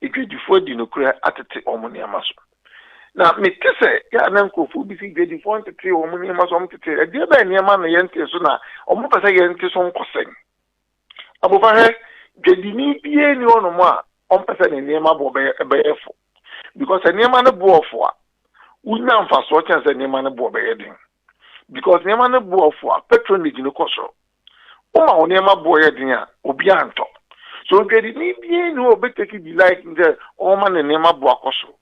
igedifo di no kure atete omoni amaso. Na me tese ya na nkofu bi si igedifo ntete omoni amaso omtete e de ba enema no yente so na omo pese yente so nkosen. Aboba he gedini bie ni ono mo a ompese ne enema bo be efo because enema no bo ofo a unya mfaso chance enema no bo be yedin because enema no bo ofo a patronage no koso Oma onema boy dia obi anto. So gedi ni bien no obeteki be like the oma ne nema bo akoso.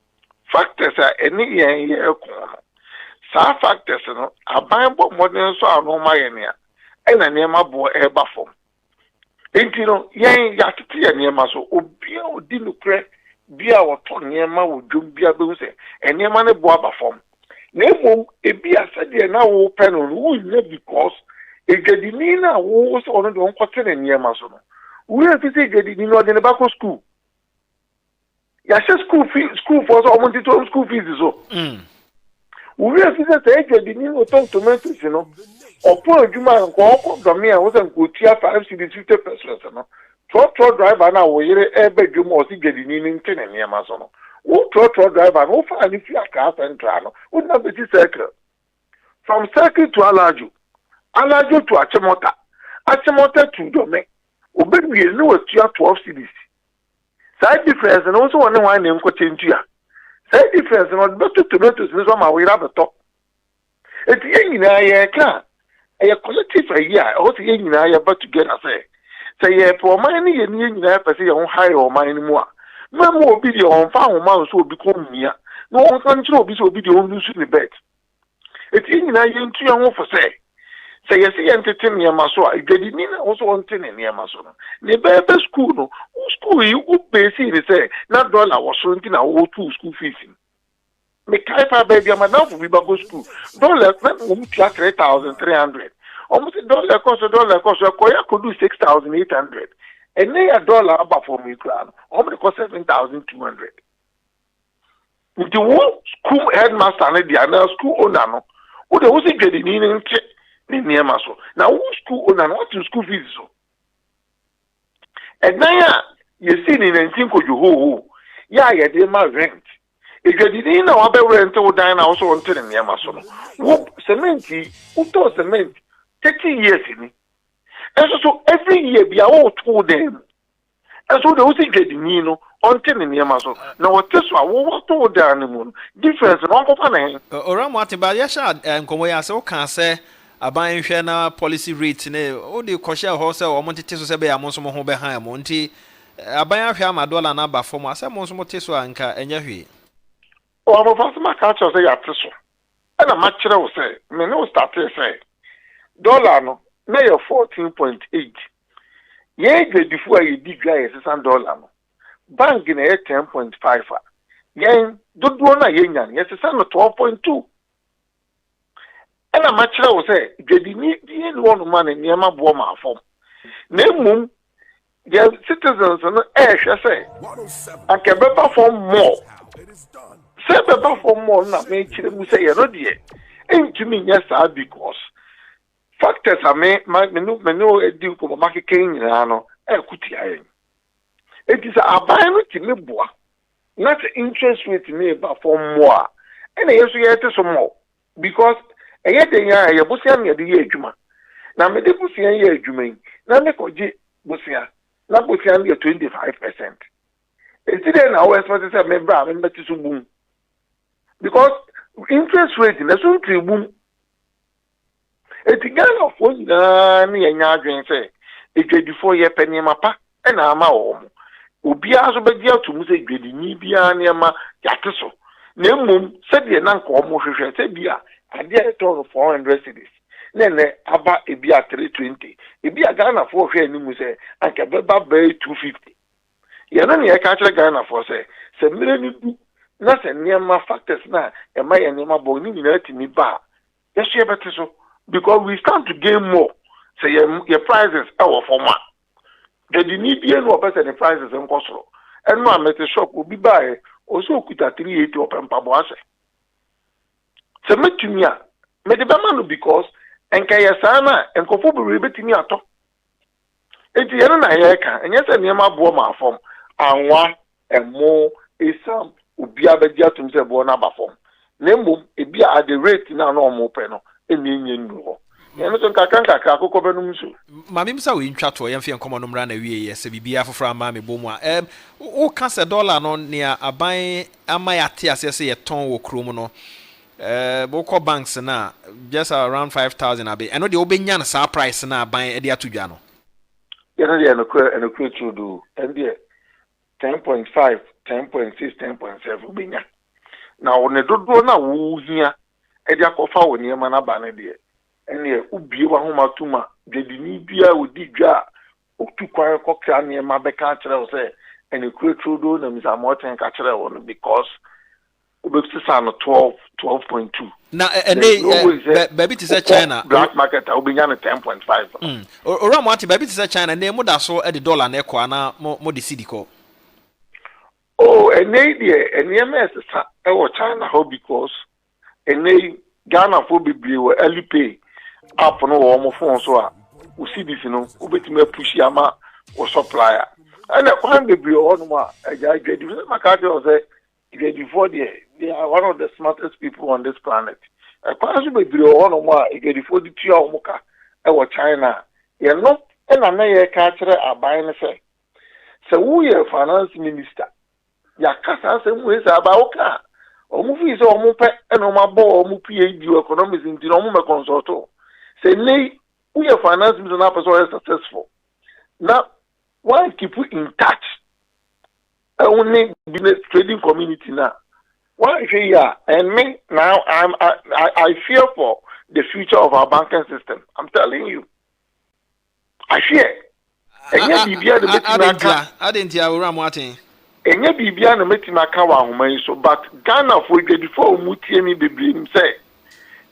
Factors are any ye ekono. Sa factors no aban bo modern so anoma ye ne a na nema bo eba fom. Enti no yen yatete ye nema so obi odi nukre bia woto nema wo dwom bia be se enema ne bo aba fom. Na emo ebi asade na wo peno no wo because egedini na wo so ono de onkote na niema so no we have say egedini no de ba ko school ya she school for so omo tito school fees so we have say egedini no ton tomatoes no opo adwuma nko okọ domi a wo se nko tia 5 cedis 50% no tro driver na wo yire ebe dwuma o si egedini ni nte na niema so no wo tro driver no fa ni fi aka central no wo na be circle from circle to Alaju Alajo to Achimota to Dome. Obedi no was 12 cities. Side difference and also one name Cotintia. Side difference and better tomatoes is on my way up the top. It's yen I can. A collective a year, also yen I about to get a say, for mine and yen I say on high or mine more. No more video on found mouse will become near. No one control this will be the only in the bed. It's yen I yen to for say. Say yes, entertain your maso. I did also want to near maso. The baby school, no school you would pay. Say, not dollar was something I owe to school fees. Me kaipa baby, I'm enough for go school. Dollar, not 3,300. Almost $1 cost a could do 6,800. And they $1 about for me, crown. Almost cost 7,200. With the one school headmaster and the other school owner, no, who they was getting in. So now who school owner what to school fees so and now you see in anything you ho yeah they ma rent if you didn't know about rent or dine also on telling me so whoop cement who cement 30 years in and so every year be all told them and so they also get on telling me so now what this one what told them difference no company Oram what about yasha komo ya so can say aban hwe na policy rate ne o de kwhye ho se o montete so se be ya monso mo ho be han mo nti aban ahwe ama dollar na ba fom ase monso mo te so anka enya hwe o mo fast ma ka cho se ya te so na ma kire wo se me no start say dollar no na ye 14.8 ye gedifu a ye digwa ye $6 no bank na ye 10.5 yen dodo na ye nya ye no 12.2 And I'm actually say, the one man in Yama Boma form. Name their citizens and ash, I say, I can better form more. Say better form more, not make them say, no, dear. Ain't to me, yes, I because factors are made, my no, a duke of a market king, no, a cutia. It is a buying to me, boy. Not interest rate me, but for more. And I also get some more because I get the year, Bussian, the year Juma. Now, me de Bussian year Juma. Now, me koji Bussia. Now, Bussian year 25%. It's then our expenses are member, I'm better to boom. Because interest rate in the country boom. It's a gang of one, near Yardring say, it's 24 year penny mapa, and I'm home. Ubia so be dia to mu se gwedi ni bia ne ma yate so na mmom se de na nko mo hwehwe se bia ade e to 400 cedis na ne aba e bia 320 e bia Ghana for hwe ni mu se anka be ba 250 ye na ne e ka kire Ghana for se mire ni du na se ne ma factors na e ma ye ne ma bo ni na timi ba ye so ye bete so because we stand to gain more say your prices e wo for ma. The Nibia no person the prices and Cosro. And my met a shop will be by also could at 380 open Paboase. So met to me, made the Bamano because and Kayasana and Kofu rebating me at all. It's the end I and yes, and Yama Boma form and one and more is some Ubia Bedia to himself Bonaba form. Nemo, it be at the rate now no more penal in the Indian law. Mammy saw in chat to a common run away, yes, a BBA for Mammy Boma. O cast $1 on near a buying a Mayati as I say a ton or chromono. Boko banks now just around 5,000 a bit. I know the Obenyan surprise now buying Edia to Jano. Yeah, and a crew to do, and there 10.5, 10.6, 10.7 Binya. Now, when they don't go now, who here, Edia Kofa near Manabana dear. And here, Ubi Wahoma Tuma, Jedini Bia would dig or two quiet cocktail near my becatcher, say, and a crew to do them is a mortar and catcher on because Ubixan 12.2. Now, and they, baby to say China, black market, I'll be at 10.5. Or Ramati, baby to say China, and they would have saw at the dollar and equana more the city call. Oh, and they, and the MS, China, how because, and they Ghana for be early pay. Up no almost phone so we see this, we bet me push yama or supplier. And I find the bill on one. I get my card was before they are one of the smartest people on this planet. I find the bill on one. I get before the Tia Moka, our China. You're not, and I may catcher are buying a say. So we are finance minister. Ya casa some ways about car. Or movies or more pet and on my ball, or PhD economics in the normal consulto. Say, nay, we are finance minister so successful. Now, why keep we in touch? Only business trading community now. Why here? And me now, I fear for the future of our banking system. I'm telling you, I fear. I didn't hear Ramwati. And yet, Bibiana Metinaka Wahuma, so but Ghana for the before Mutiemi Biblim say.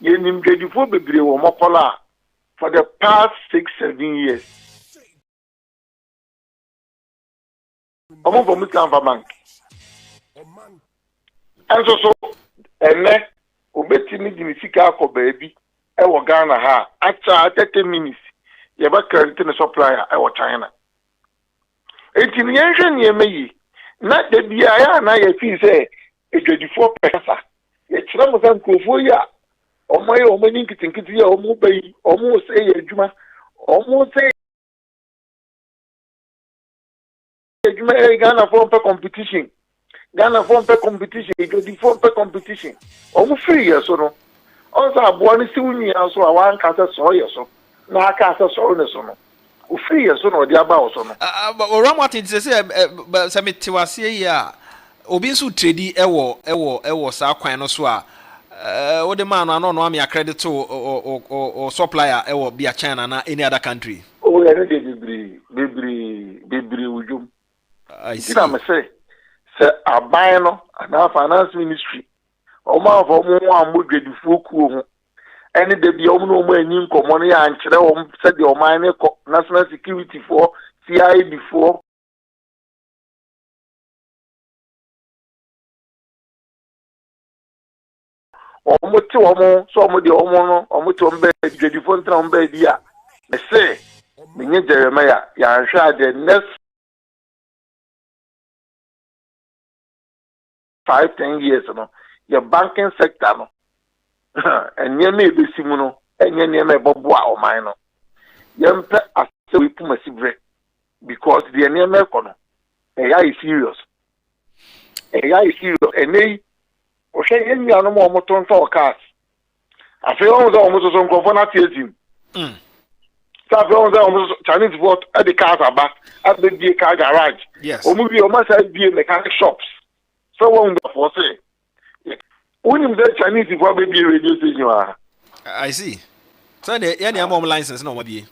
Yenim Gedifo Bibri or Mokola for the past 6-7 years. Omo for Mutlamba Bank. And so, and then, Obetini Dimisika ko baby, I Ghana ha, after 30 minutes, you have a supplier, I China. 18 years and ye not the BIA, and I feel say, a 24%. It's not a Kofoya. Omo ye omo ni kitikiti ya omo bayi omo say adwuma omo say adwuma Ghana for competition the for competition omo free ya so no also abo ni si wuni ya so awan ka so ya so na aka so ne so no o free ya so no di aba so no Ramwati say me tiwase ya obi nso trade ewo sa kwan no so a what the man no am your credit to or supplier or be a China na any other country. Oh, yeah, Bibri ujum. I see. I say a buying and our finance ministry. O ma for more and more the fuku. any de bi no mo anyi nkomo no ya ankyere wo said the oman national security for CID for omuti omo so omo de omo no omuti ombe dwedi fontra ombe dia me say menye Jeremiah ya hwa the next 5-10 years no your banking sector no enye me besimu no enye me boboa oman no yempe ase we puma sibre because the enye me kono is serious ene o hwe enyi anu mo omoto nto cars afi on zo omoto so nkofo na tiezim sa fi on zo omoto Chinese vote at the cars aba at the car garage yes o mu bi o ma sa bi mechanic shops so one the for say unim the Chinese for be radio station I see so the any am license no mabie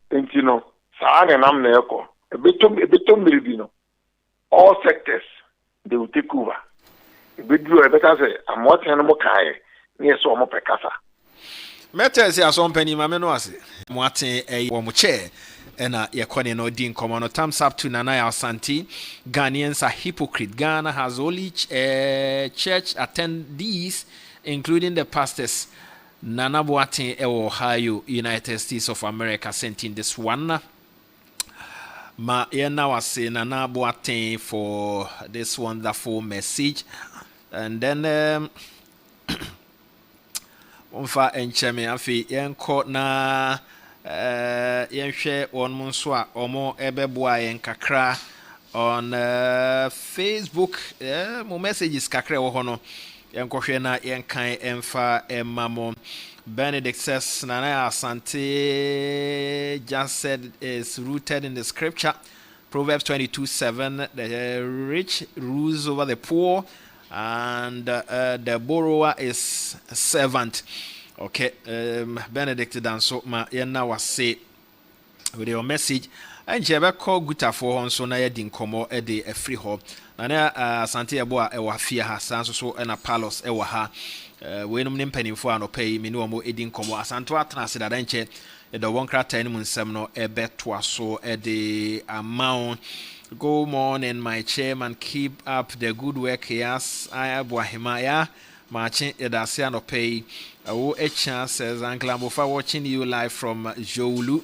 enti no sa na nam na eko ebetom bi no all sectors they will take over ebedu e better say am what no mo kai ne so mo pekasa Meta say aso mpani ma me no ase mo aten wo mo chair ena yekone no din komo no thumbs up to Nana Asante. Ghanaians are hypocrite. Ghana has only church attendees including the pastors. Nana Boateng Ohio, United States of America sent in this one. Ma yena was say Nana Boateng for this wonderful message. And then Onfa encheme afi yenko na yenhwe won so a omo ebeboa yen kakra on Facebook mo messages kakra wo hono yenkohwe na yenkan emfa emamo. Benedict says Nana Asante just said is rooted in the scripture Proverbs 22:7. The rich rules over the poor and the borrower is a servant. Okay, Benedict dan so ma yena was say with your message and jebe call guta for hon so na ye din komo e de free ho na na Asante ebo a e wa fie ha san so na palos e wa ha we num ne mpanimfo an opay me ne omo edin komo Asante atena se da nche e do won krata ni mu nsem no e beto so e de amount. Good morning, my chairman. Keep up the good work. Yes, I am Wahimaya. Marching Edasia no pay. Chance says Uncle Ambofa watching you live from Joulu.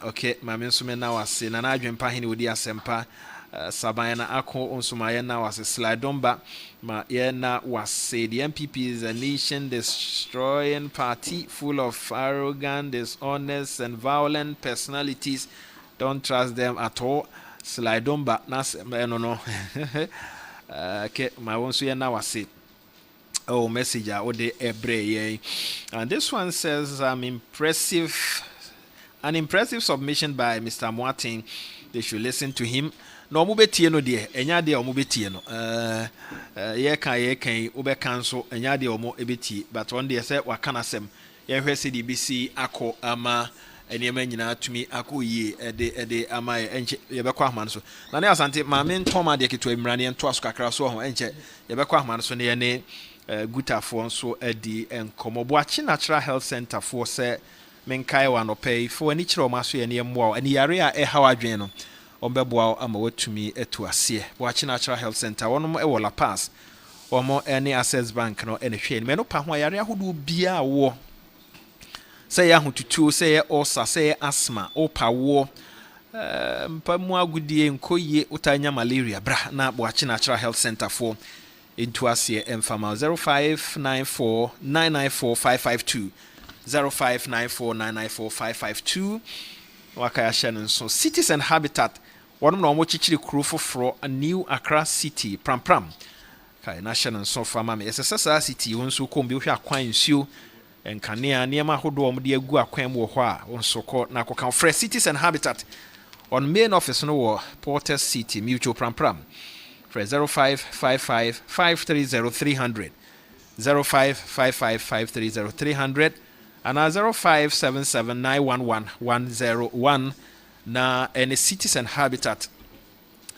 Okay, my mensume now was in an adjoint pahini with the Asempa. Sabayana Ako Unsumayana was a slide domba. Ma Yena was say the MPP is a nation destroying party full of arrogant, dishonest, and violent personalities. Don't trust them at all. Slide on back, no. Okay, my one so now I say, oh, message or the ebre, and this one says, an impressive submission by Mr. Boateng. They should listen to him. No, mubeti no dear, enya de mubeti no. Ye can ube cancel enya de omo ebeti, but one day say wakanasem. Ye CDBC ako ama. Eni ema nyina tumi akoyie ede amaye enche yebekwa ahman so na ne Asante ma me ntoma de keto emrane ento aso kakra so ho enche yebekwa ahman so ne ne gutafo so edi enkomoboachi natural health center for se menkai wa no pay for ani kire o maso ye ne mmoa ani yare a e hawa adwen no ombeboa ama watumi etu ase boachi natural health center wonom e wola pass omo ene access bank no ene hwe me no pa ho yare ahodo bia wo say ya hututu say ya osa say ya asthma opa wo mpamu agudie nkoye utanya malaria bra na boachi natural health center for into asie emfama 0594994552 0594994552 wakaya shannon so cities and habitat one no mo chichiri kuro foforo a new Accra city pram kai national so fama me ssasa city won so kombi hwa akwan nsuo enkanea niema hodo omde agu akwan wo ho a onsoko na kokan fresh cities and habitat on main office no wo Porter City Mutual Pram fresh 0555530300 0555530300 and 0577911101 na any cities and habitat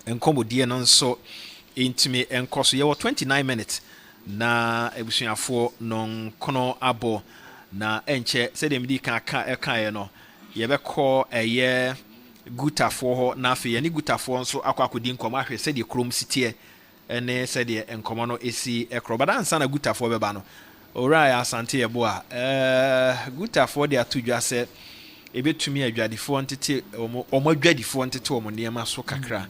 enkomodie no nso intimi enkoso ye 29 minutes na ebusuafo non kono abo na enche said dem di kan ka no ye be call eye gutafoɔ hɔ na afei yɛne gutafoɔ nso akɔ akɔdi nkɔmɔ ahwɛ sɛdeɛ kurom sitie ɛne sɛdeɛ nkɔmɔ no esi ɛkorɔ bada ansa na gutafoɔ bɛba no owura yɛ asante yɛ bo a gutafoɔ de ato dwa sɛ ebetumi adwadifoɔ ntete ɔmo adwadifoɔ ntete ɔmo nneɛma so kakra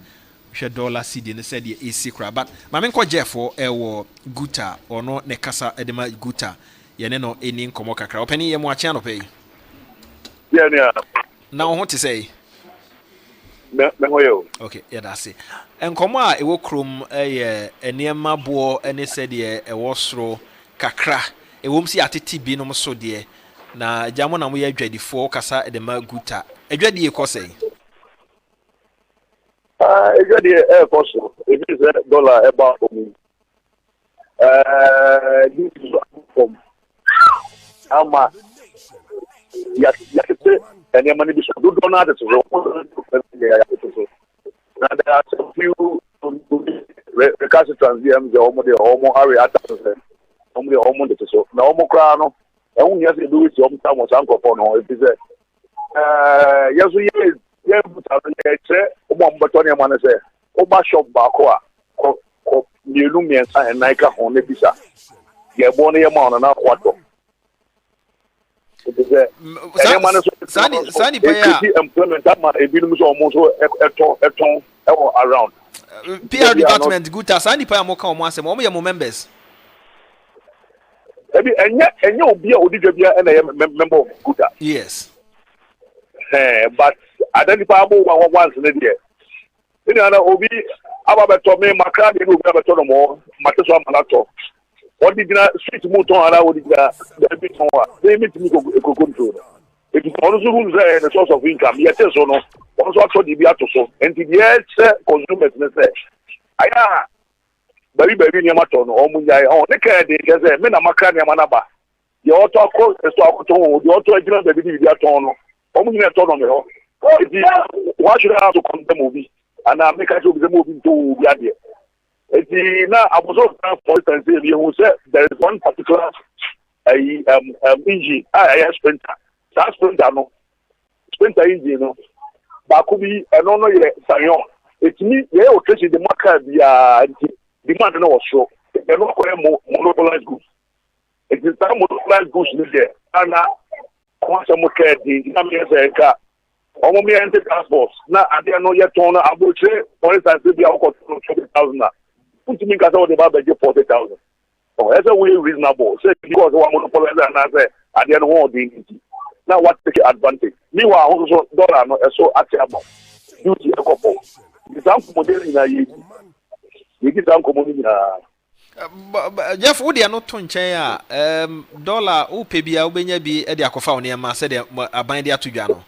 hwɛ dollar cedi ne sɛdeɛ esi kora but maame nkɔ jeffo ɛwɔ guta ɔno ne kasa ɛde ma guta yɛne no ɛni nkɔmɔ kakra ɔpɛni yɛ mo akyɛn no pɛ yi na ɔho te sɛ okay, yeah, that's it. And come on, it will chrome a near my boy, and they said, yeah, a wasro kakra. It won't see at TB no so dear. Na Jamon, we are ready for Casa at the Maguta. A ready, a cose. A ready air cost. It is $1 about for me. This is from Ama. Yes, and your money is good on others. Now there are some few recalcitrants here, the homo area attackers, only homo the so. Now, homo crown, and only has to do with your time was uncle for no. It is a yes, we yeah, but Tony man say, Oba shop Bakoa, Nilumian and Nika on the visa. Yeah, born a man and now what? Sandy employment that man a bit almost around. PR department good as Sandy Paya Moka once and your members. And you'll be a member of Guta. Yes. But identifiable once in a year. In another Obi, Abba Tommy, Macadi, who never told them all, Mataswa Malato. What did street motor allow the bit more? They meet me go control. It is also the source of income. Yes, or no. Also, actually, be out so. And the yes, consumers say, I very near Maton, or Munjai, or the care they say, Men Macania Manaba. The auto cost is to the auto agent, the video, the autonomy. Omunya autonomy. Why should I have to come the movie? And I make a joke the movie to the idea. Now, I was also for instance, you said there is one particular engine, sprinter. That sprinter engine, but could be an honor Sayon. It's me, they will trace the market, the demand no show. They're not monopolized goods. It is time monopolized goods there. And once I'm okay, the car. Almost enter transport. Now, I don't know yet, I will say, for instance, maybe I'll cost 20,000. Put me because I would budget 40,000. Oh, that's a way reasonable. Say because one monopolizer and I say I didn't want the now what take advantage. Meanwhile, also dollar no so achiable. Use the couple. The some model in you get some community Jeff, would you not to nkyɛn dollar wo pɛ bia wo benya bi e de akɔfa wo nneɛma sɛ de aban de ato dwa no.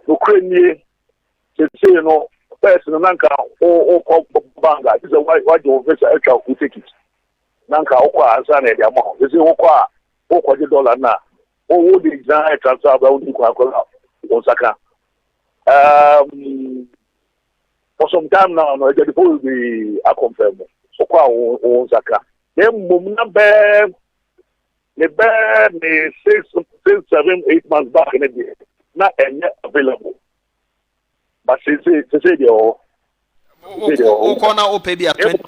Ukraine say no person nanka o banga this is why you face extra who take it. Nanka o kwa ansa na e de amount. This is o kwa the dollar na. O the design transfer ba o kwa kwa o saka. For some time now, no, the people will be a confirm. So, on Zaka. Then, Mumna the 6, 7, 8 months back in the day, not available. But they say, oh, corner or maybe at 20.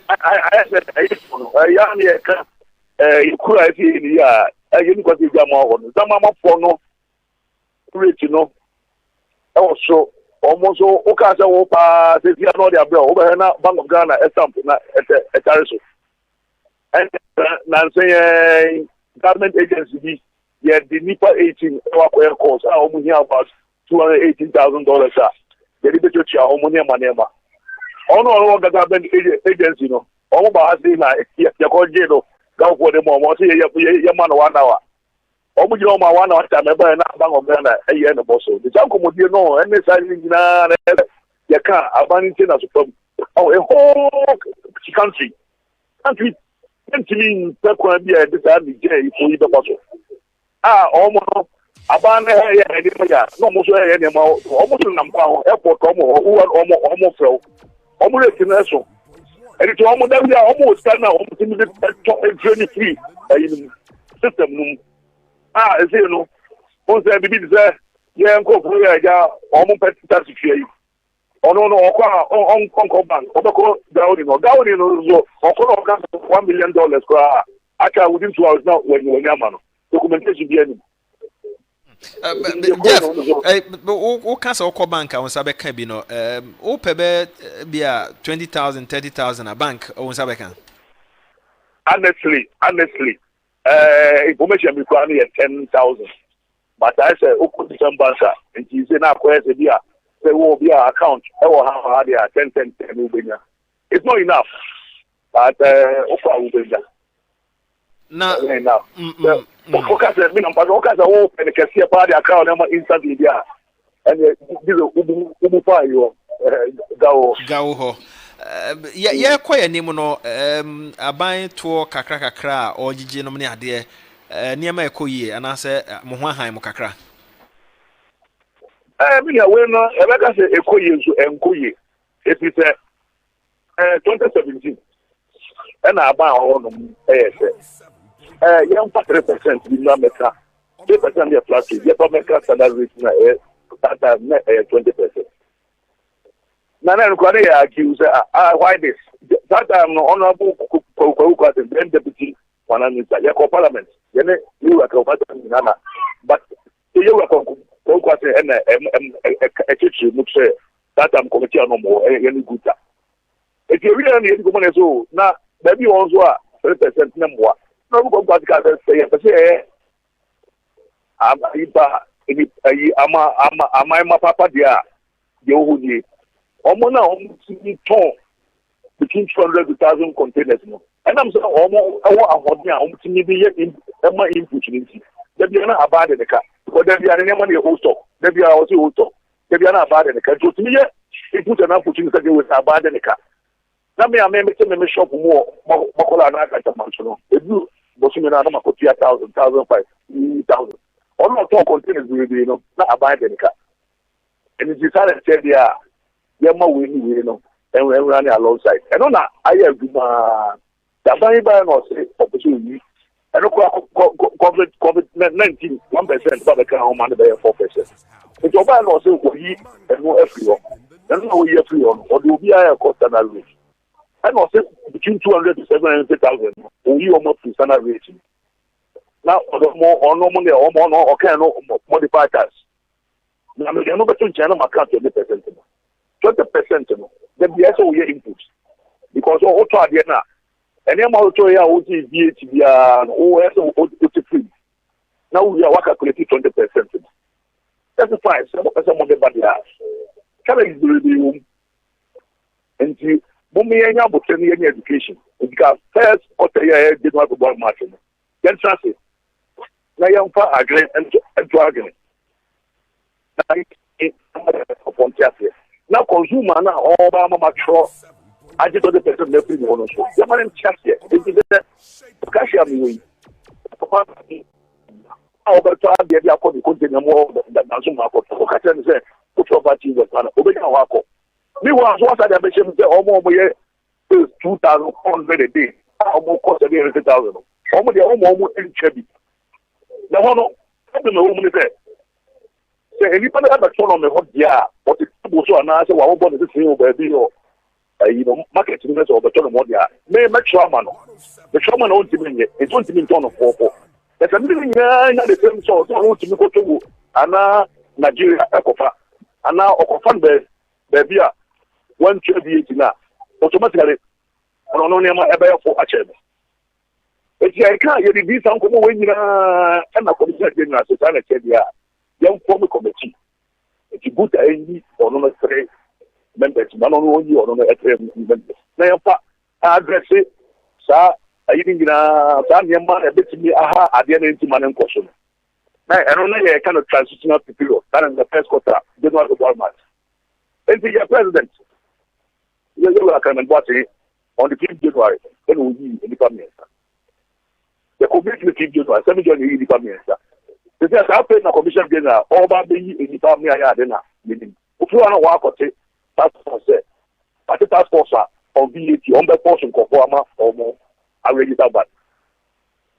I said, you could have seen, yeah, I didn't got the Jamma. Zamama for no, you know, also. Almost all kinds of if you are not there, over here now, Bank of Ghana, at something at Tariso. And Nancy government agency, yeah, the NIPA 18 our course, I almost hear about $218,000. The liberty Homonia Manema. All government agency, no, all about saying, you're called Jado, go for the moment, your man 1 hour. Omuji no ma 1 hour time ebe na Bank of Ghana eye na boso the time komodie no any side na ya kan abanti na so from a whole country mentally pekwa bia this are the jay for you the boso omo abana ya ede ya no mo so ya ne ma omo so na mpa airport omo frɛ omo rate na so edi to omo da bia omo stand na omo timi de training free system no you know, once I begin to say, yeah, I'm going for ya, almost that's if you. Oh no, on bank, down, so, $1 million. Actually, within 2 hours now, when you're man, documentation be any. Jeff, o kasa o bank a wonsa beka bi no o pebe bia 20,000 30,000 a bank o wonsa beka. Honestly, information be kwani 10,000. But I say o could some banker and you say na kwese bia say wo bia account e wo ha dia 10 ubenya. It's not enough. But o kwa ubenya. Na enough. Focus me na focus o pen kese pa dia account na instantly dia. And this ubu pa yo gawo ho. Yeah, quite a name no aban to kakra or gigi no many ade near my koye and I say Mohaheim kakra. Me when I say ekoye so enkoye. It is 2017. And I buy on young 3% in America. 3% of plastic. The America standard rate that 20%. Nana Nkwade accuse why this? That time no honorable Kuku then deputy one minister, your parliament. You were Nana, but you were Kuku and a teacher would say that I'm committee no more any good. If you really need to go so now, maybe also 3% no more. No Kuku say, I'm papa dear, you Omona between 200 to 1,000 containers. And I'm saying, input. There be an abandon the car. Because there be an money whole stock. There be also whole stock. There be an abandon the car. So to me, it put an opportunity with abandon the car. Now, I may make a shop more. Makola and I got a mansion. If you, Bosumina, I'm going to 1,000, 1,000. All not all containers will be, not abandon the car. And it's decided to say, yeah. Yama winning, and we're running alongside. And on that, I have the money by no say opportunity. And COVID-19, 1%, but the car money by 4%. It's about no say we and no everyone. And no year free on, or do be a cost standard rate. And also between 200 to 700,000, or you almost to standard rating. Now, or no money or more or can modify tax. Now, you're not between China, my country, 20%. 20%, then the SO year input. Because all to Adiana, and I'm also here, VAT, OS, free. Now we are calculating 20%. That's fine, some of the body has. Can I do the room? And see, Mummy, but any education. Because first, what the year did not go marching. Then transit. Now I'm far again and to argument. Upon Chassis. Now, consumer now, all Bama mature. I just don't the person left in one or so. The man in Chassis, it is a cashier me. I'll be trying to get the continue more than Nazuma. Catch and say, put your battery in the plan. Obey our walk. Meanwhile, once I mentioned the almost 2,400 a day, almost cost 100,000. Almost the almost in Chevy. The one, I don't know what to say. Anybody have a son on the hot yeah, but it's also an answer. I won't the same baby or marketing or the ton of yeah. May make Sherman. The Sherman owns him in it. It's only been ton of 4. There's a living the same sort. I want to go to Nigeria, Ecofa, and now Okofan baby. 128 now. Automatically, I don't know ever for a chair. It's I can't get this uncle when you are and a commission general society. Young former committee. It's a good idea or no 3 members, not only or no 3 members. Now, address it, sir. I think Daniel man a bit to me, at the end of the man question. Now, I don't know a kind of transitional period. That is the first quarter, did not go much. And the president, you will come and watch it on the 5th January, then we'll be in the cabinet. The committee will keep January, 7 January in the cabinet. Because I pay na commission general, all about being in the family I had meaning. If you want to work on it, task force, but the task force on VAT, on the portion conforma or more, I register back.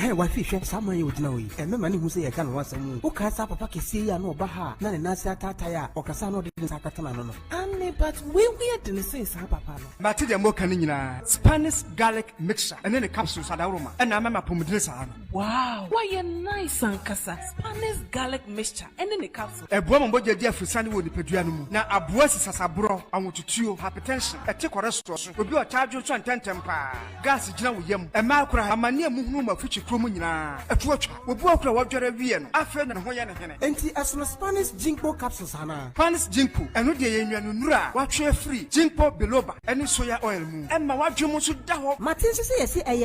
Eh, what fish some you would know. And my man who say I can't want some. Who can papa can see no baha, none in Nasa Tataya, or Casano didn't Sakatana. Anne, but we weird in the sense, papa. Matilda Mocanina, Spanish garlic mixture, and then the capsules at aroma, and I'm a pomodressa. Wow, why a nice Sankasa, Spanish garlic mixture, and then the capsule. A woman bought your dear for Sunday with the Pedrianum. Now, a boss is a bro, I want to chew hypertension, a tick or restaurant, will be a charge of 10 temper. Gas is general yam, a macra, a mania mum of future cromina, a torch, will walk a water a Vian, a friend and Hoyan. Enti as no Spanish Jinko capsules, Hana. Spanish Jinko, and no day in Nura, watch your free, Jinko beloba, and soya oil moon, and my watch you must daho. Martin say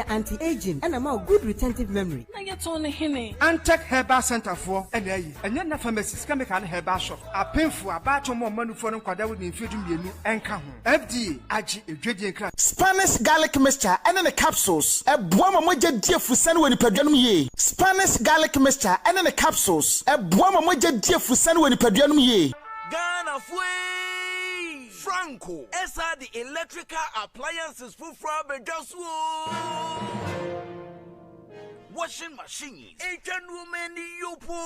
anti-aging, and I'm a good retentive memory. Now you're on a henny. Antec Herbal Center for, and then pharmacies can make an herbal shop. A painful about more money for them, with the infusing you and come. FDA, AG, a gradient crab. Spanish garlic mixture, and then the capsules. A boama moja dear for Sanway Pedranum ye. Spanish garlic mixture, and then the capsules. A boama moja dear for Sanway Pedranum ye. Ghana Fui Franco. Esa the electrical appliances for just washing machines, Asian women Yopo,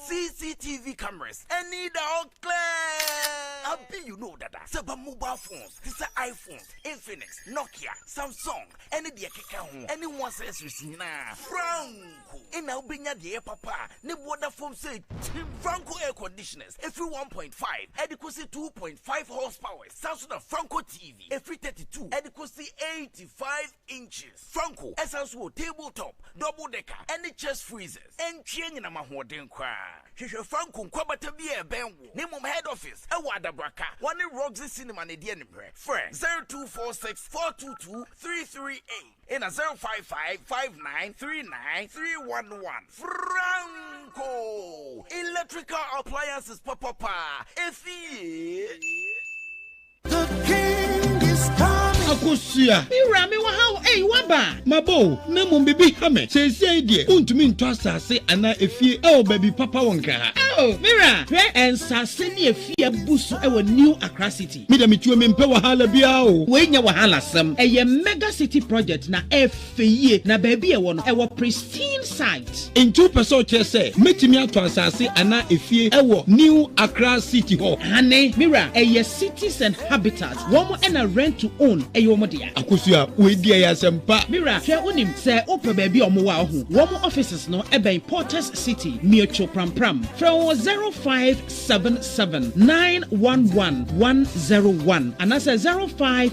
CCTV cameras, and need all clear. I bet you know that. Several mobile phones, these are iPhones, Infinix, Nokia, Samsung, any dear Kikaho, anyone says Ricina, Franco. In Albania, the air papa, ne water foam say Franco air conditioners, every 1.5, adequacy 2.5 horsepower, Samsung Franco TV, every 32, adequacy 85 inches. Franco, essential tabletop, double decker, any chest freezers, and chain in a mahoden cry. Shisha Franco, Quabatabia, Ben, name of head office, a wada braka, one in Roxy Cinema, Nedian Friend 0246 422 338 in a 055 5939 311. Franco electrical appliances, papa. If he the king is coming. Akosia mira me wa how waba mabo na mum bibi hame sei die untumi nto asase ana efie baby papa wonka mira hwe ensase ne efie busu New Accra City me da metuo me mpe wahala bia we nya wahala sam mega city project na efie na baby wo pristine site in 2% che say metimi ato asase ana efie New Accra City ho ane mira cities and habitats womo na rent to own Yomodia. Akusua, we dear Yasempa. Mira, share unim, say, Opa baby Omoa, Womo offices no Ebe Porters City, Miocho Pram. From 0577 911 101 and that's 055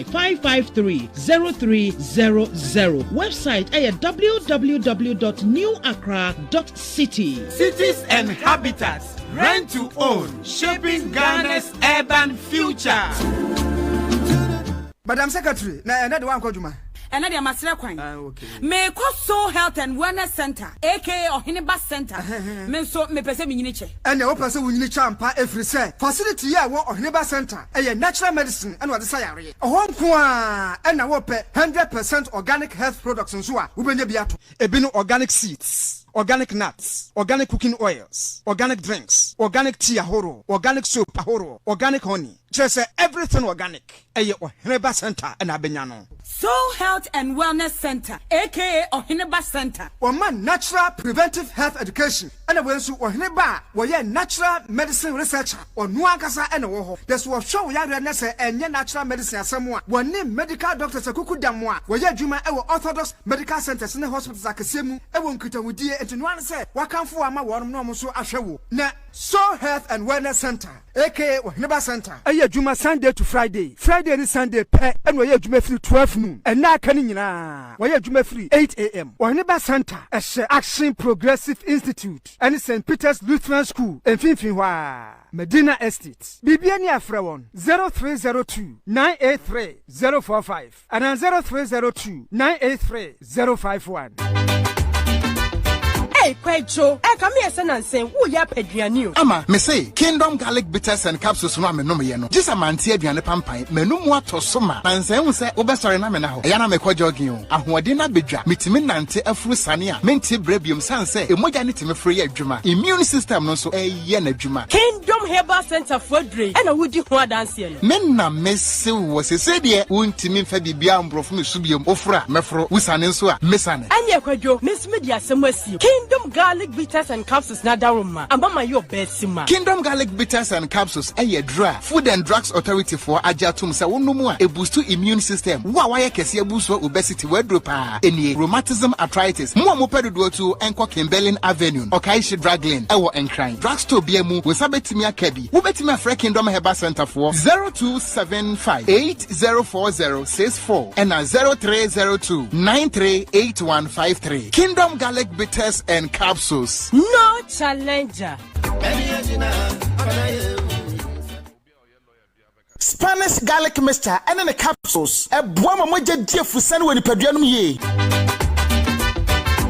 553 0300. Website www.newaccra.city. Cities and habitats, rent to own, shaping Ghana's urban future. Madam Secretary, na another one Kojuma. Another master coin. Okay. Me Soul Health and Wellness Center, aka Ohineba Center. Me so me pese me nyiniche. And the person we nyiniche ampa every say. Facility ya wo Ohineba Center. Natural medicine and what the sayare. Ohon kwa and na wo pe 100% organic health products nso a wo benya biato. Ebino organic seeds, organic nuts, organic cooking oils, organic drinks, organic tea ahoro, organic soap ahoro, organic honey. Just everything organic. Ohineba Center and Abenyano. Soul Health and Wellness Center, aka Ohineba Center. Man natural preventive health education. And when so Ohineba, we natural medicine researcher or Nuankasa and Woho. That's what show ya nurse and natural medicine as someone. One name medical doctors a kuku damwa. We Juma orthodox medical centers in the hospitals like Semu, Ewon Kuta with dear and one say, what can for my one no so ashawu. Na Soul Health and Wellness Center, aka Ohineba Center. Juma Sunday to Friday. Friday and Sunday pay and we Juma free 12 noon. And now Kanina. We Juma free 8 a.m. Ohineba Center, Action Progressive Institute, and St. Peter's Lutheran School, and Finfinwa. Medina Estate. Bibiani Afrawon 0302 983 045 and 0302 983 051. Kwecho, come here, son, and say, who ya peduani? Ama, me say, Kingdom Garlic Bitters and Capsules no me no me no. Just a man tea aduane pampan, me no mo ato soma. And say, we say, obesore na me na ho. Yana me kwa jogging o. Ahoɔden na bedwa. Mitimi nante afuru sane a. Menti brebium san say, emoja ne timi free adwuma. Immune system no so ye na adwuma. Kingdom Herbal Center for Dre and a woody hoa dance. Men na messe was a said ye won't mean Fabia from Subium Ofra, Mefro, Wisanensua, Messane. And ye kwajo, Miss Media Semwesi, Kingdom Garlic Bitters and Capsules Nadaruma, and Mama your bed sima. Kingdom Garlic Bitters and Capsules, a dry Food and Drugs Authority for Ajatum Sawunumua, a boost to immune system. Wawaya Kessia boost for obesity wordropa, any rheumatism arthritis, Muamopedu to Enko Kimberlin Avenue, Okaishi Draglin, Ewo and Crime, Drugstore BMU, with Sabetimia Kebi, Ubetima Free Kingdom Herbal Center for 0275 804064 and 0302 938153. Kingdom Garlic Bitters and Capsules. No challenger. Spanish garlic mixture and the capsules. A boy moja dear for Sanway Padianum ye.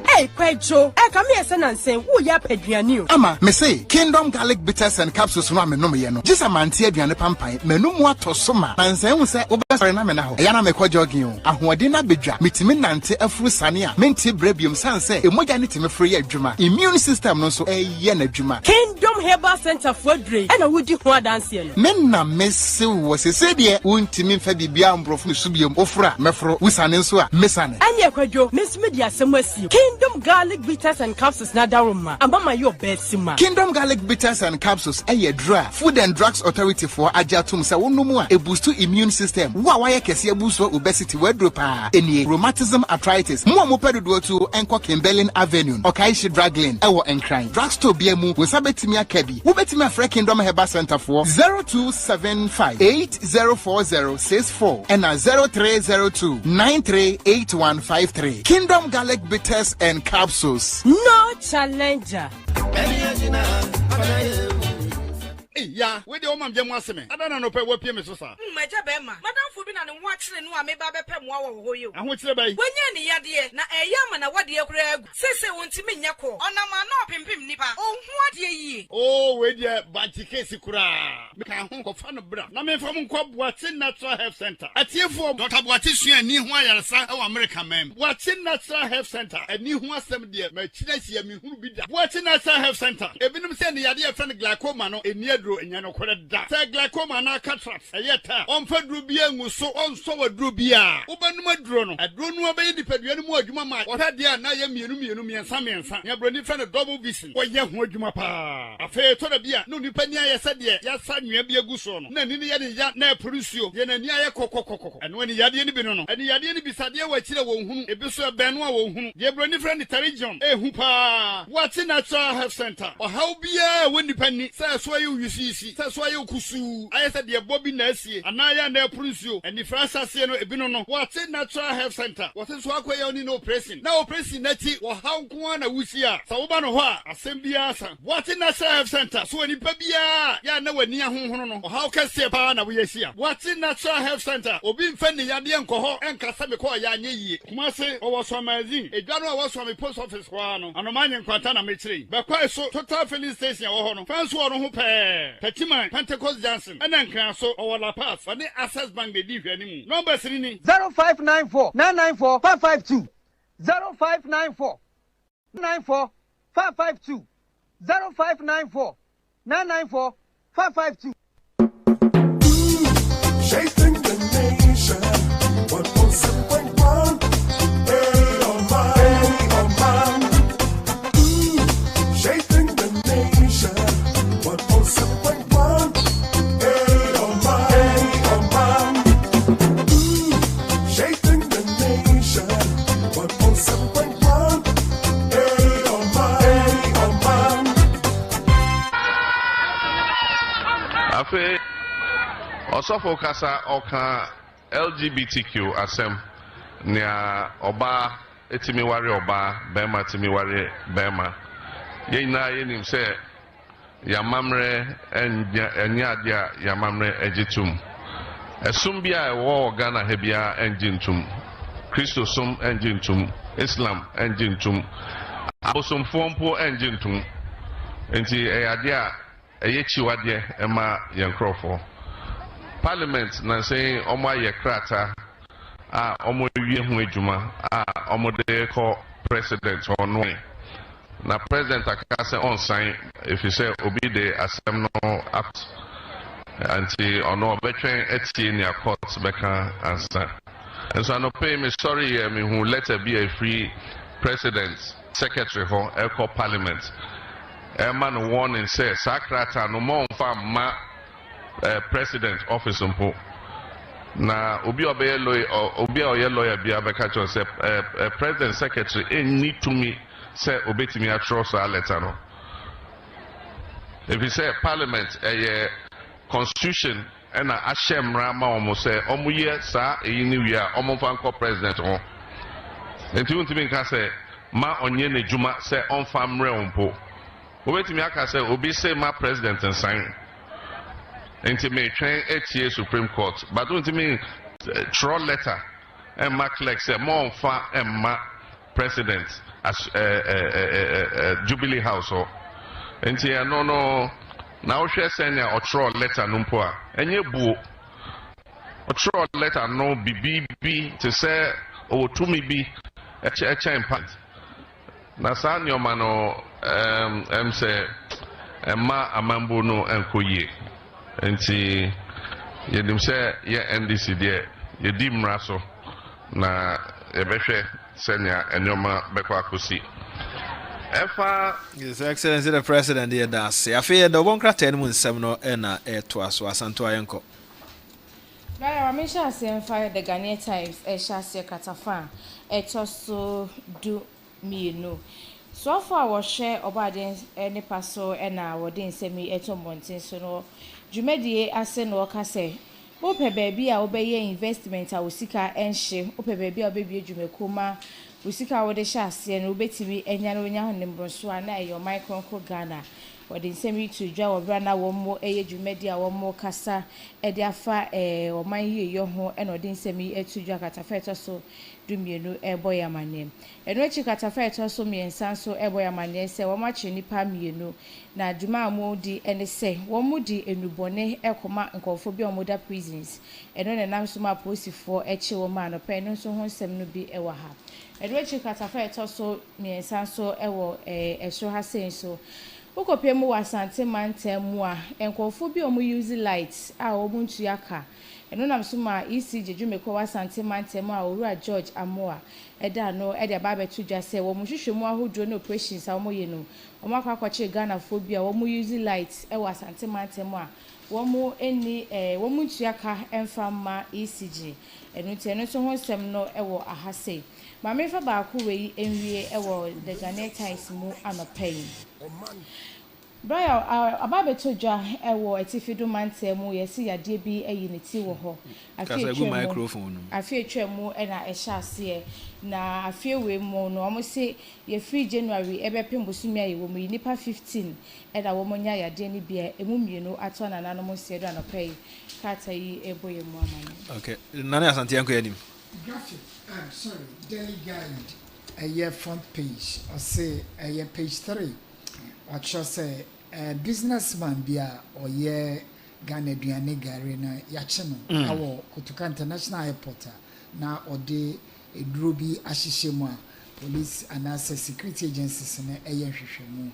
Hey, Pedro, I come here and say, who ya Pedrianu? Ama, me say, Kingdom Garlic Bitters and Capsules no me no me no. Just a man tia biane pampai, me no mo to soma. And say, obasore na me na ho. Yana me kwa jogging. Ahoɔden na bedwa. Mitimi nante afuru sane a. Menti brebium san say, e moja ne timi free adwuma. Immune system no so ye na adwuma. Kingdom Herbal Center for Dre and a woody hoa dance. Men na messe was a said ye wontimi fa bibia mbrofo subium ofra mefro wisane nso a mesane. And ye kwajo, Miss Media Semwesi, Kingdom Garlic Bitters and Capsules Nadaruma, and Mama your bed sima. Kingdom Garlic Bitters and Capsules, a dry Food and Drugs Authority for Ajatum Sawunumua, a boost to immune system. Wawaya Kessia boost for obesity wordropa, any rheumatism arthritis, Muamopedu to Enko Kimberlin Avenue, Okaishi Draglin, Ewo and Crime, Drugstore BMU, with Sabetimia Kebi, Ubetima Free Kingdom Herbal Center for 0275 804064 and 0302 938153. Kingdom Garlic Bitters and Capsules. No challenger. Yeah, where the Oman Jam was me. I don't know what PM is. Major Bema, Madame Fubina and watching no me babe pem wow you. And which the bay? When you're near, na a yaman a what dear Greg, Sissy won't see me yako. On a man up in Pim Nipa. Oh, what ye? Oh, wait, yeah, but the case you could have fun of bra. Now, me from Cobb, what's in Natural Health Center. At here for Dr. Wattish and New Wire, our American man. What's in Natural Health Center? And New Wasam dear, my Chinese me who be that. What's in Natural Health Center? Even send the idea of glaucoma in near. And you know, glaucoma na cataracts. A yeta on Fedrubia was so on so a drubia. Open my drone. I don't know about the Pedrian Mama. What had the Nayam and Sammy and Sam. You're running from a double vision. What young Mojumapa? A fair to the beer. No, Nipania said, yes, son, you be a good son. Nanny Yat ne Purusio, Yanania Coco. And when he had any benono, and he had any beside you, what you won't, a bishop Benoit won't. You're running from the Tarijon. Eh, Hoopa. What's in Natural Health Center? Or how be a when the penny says why you see. That's why you kusu. I said the Bobby Nessie, and I am there Prucio, and the Francasiano Ebinono. What's in Natural Health Center? What is Walkway only no pressing? Now pressing Netty or how Kuana Wisia, Saubanoa, Assembliasa. What's in Natural Health Center? So any Pabia, ya no near home, or how can say Pana we here? What's in Natural Health Center? Or being Fendi Yadian Coho and Casamiko Yanyi, Kumase or was from Mazin, a general was from a post office one, and a man in Quantana Mitri. But quite so total filling station or François who pay. Petiman, Pentecost Johnson, and then cancel our La Paz, and the access bank they give anymore. Number 0594 994 552 0594 94 552 0594 994 552. Shaping the nation, 107.1, hey, oh man. Shaping the nation, 107.1, hey, oh man. Shaping the nation, 107.1, hey, oh man. Afe Osofo kasa oka LGBTQ asem nia oba etimi ware oba bema timi ware bema yina yenim se yamamre enya dia yamamre ejitum esum bia ewo Ghana hebia enjintum Christo sum enjintum Islam enjintum abosum fompo enjintum enti eyadia eyechiwade ema yenkrofo Parliament na say omo aye krata omo wie ho adwuma omo de ko president ono na president akase on sign if you say obi de asem no apt anti ono betwen etie nia court beka answer. And so no pay me sorry me who let her be a free president secretary for Eco Parliament. A man warning says Sakrata no more ma president office mpo. Na obi obey lawyer be abeka cho say president secretary need to me say obetimi atros a letter no. If you say parliament constitution and Ashem Rama almost say Omuye sa Eyinia Omanfm president on. And you can say ma onye ne juma say on farm realm po. Obetimi aka say obi say ma president and sign. Enti me train 8 years Supreme Court. But don't mean throw letter and ma clerk say mo fa and ma president as Jubilee House or. Enti no now she send a throw letter numpo a enye buo. Throw letter no BBB to say o to me be a impact. Na sa nyoma no say ma amambo no enkoye. Enti yedim say ye NDC de yedi mraso na ebehwe senya enyoma bekwa akosi. His Excellency the President here does. I fear the one crater and seminar and to us was Santo Ayanko. I mean, shall say fire the Ghanaian Times, a chassis catafa, a tosso do me no. So far, was share obedience any passo and I would in semi eto mountain so no. Jumedi asen or case. Ope baby, I obey investment, I will seek her and she, Ope baby, or baby Jumekuma. Usika wo de hyase and obetimi enyano nya honembronso ana eyo micro Ghana wo de nsemi to dwa wo bra na wo mo eye dwumadi a wo mo kasa e de afa o man ye ho e no de nsemi etu dwa katafeto so dumienu eboya manem eno echi katafeto so miensan so eboya manem se wo ma chi nipa mienu na dwuma amodi ene se wo mudi enubone ekoma nkofo bi omoda prisons eno ne nam so ma posifo echi wo ma no pe no so ho nsem no bi ewa ha Edwechi katafeto so miensan so ewo eso ha sen so ukopemu wasante mantemu a enkofo bi omo use lights a omuntu yaka eno nam so ma ECG dwumeko wasante mantemu a owura George Amoa eda no ede ba betu dwa se wo muhwehwemu ahodro no operations a omo ye no omo akwakoche Ghana phobia wo use lights e wasante mantemu a wo mo eni wo muntu yaka emfama ECG eno tie no so ho sem no ewo ahase Mame fa ba ku we enwie ewo the Ghanaian Times mu anopai. Bra ababeto dwa ewo etifidu mantemu yesi yade bi eyi ne ti wo ho. Afie twemu na ehya na afie we mu no omo se ye free January ebepem bosumi ayi wo mu nipa 15 na wo monya yade ni bia emu mienu ato na nanom se do anopai. Kata yi eboye mu amane. Okay. Nana asante yanko yanim. Graphic, I'm sorry, Daily Guide, a year front page, or say a year page 3. I shall say a businessman bia or year Ghana Duane Garena Yachino, our Kotuka International Airport, now or day a Drubi Ashishema, police and access security agencies in a year Shishemu.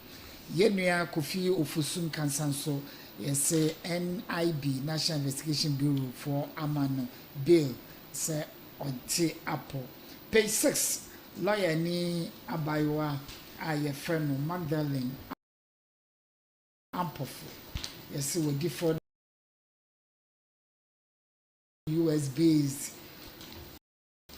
Yenya Kofi Ofusun Kansanso, yes, NIB, National Investigation Bureau for Amano, Bill, say. On T Apple. Page 6. Lawyer ni Abaywa aye friend Magdalene Ampofu. Yes, we different US based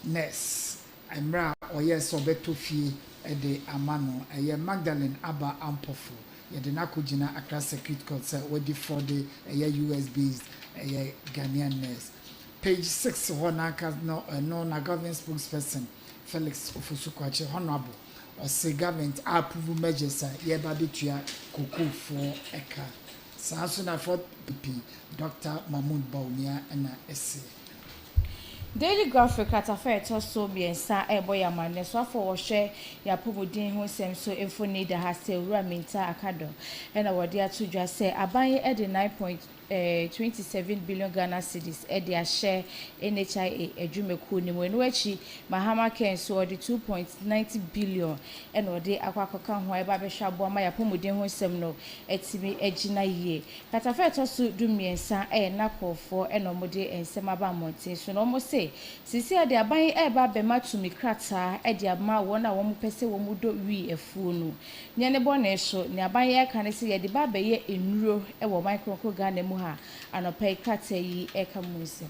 nurse. Amra or yes obeto fi de amano. Aye Magdalene Aba Ampofu. Ye de nakujina Accra Circuit Court say we different the US based Ghanaian nurse. Page 6 no na government spokesperson Felix Ofusukwache honorable or say government approve measures ye babitua koko for eka sansuna for PP Dr. Mahmoud Baunia and essay Daily Graphic atafeto so biensa eboya mane so afọ wo hwe ya pobodin ho sem so efo need ha se ura minta akado na wode atudwa se aban e de 9.2 27 billion Ghana cedis e dia share NHIA adwumekuo ni mu no achi Mahama Ken so the 2.90 billion and ode akwakoka ho e ba be hwa bo ma ya pomuden ho sem no etimi agina yie katafa to so dumiensa e na kofo e no mode ensem aba monten so no mo say sisi ade aban e ba be matumi krata e dia ma wona wo mo pese wo mo do wi afuo no nya ne bo na so ne aban ye ka ne se ye de ba be ye enuro e wo micro Ghana mu ha anopai krata yi e ka mu nsem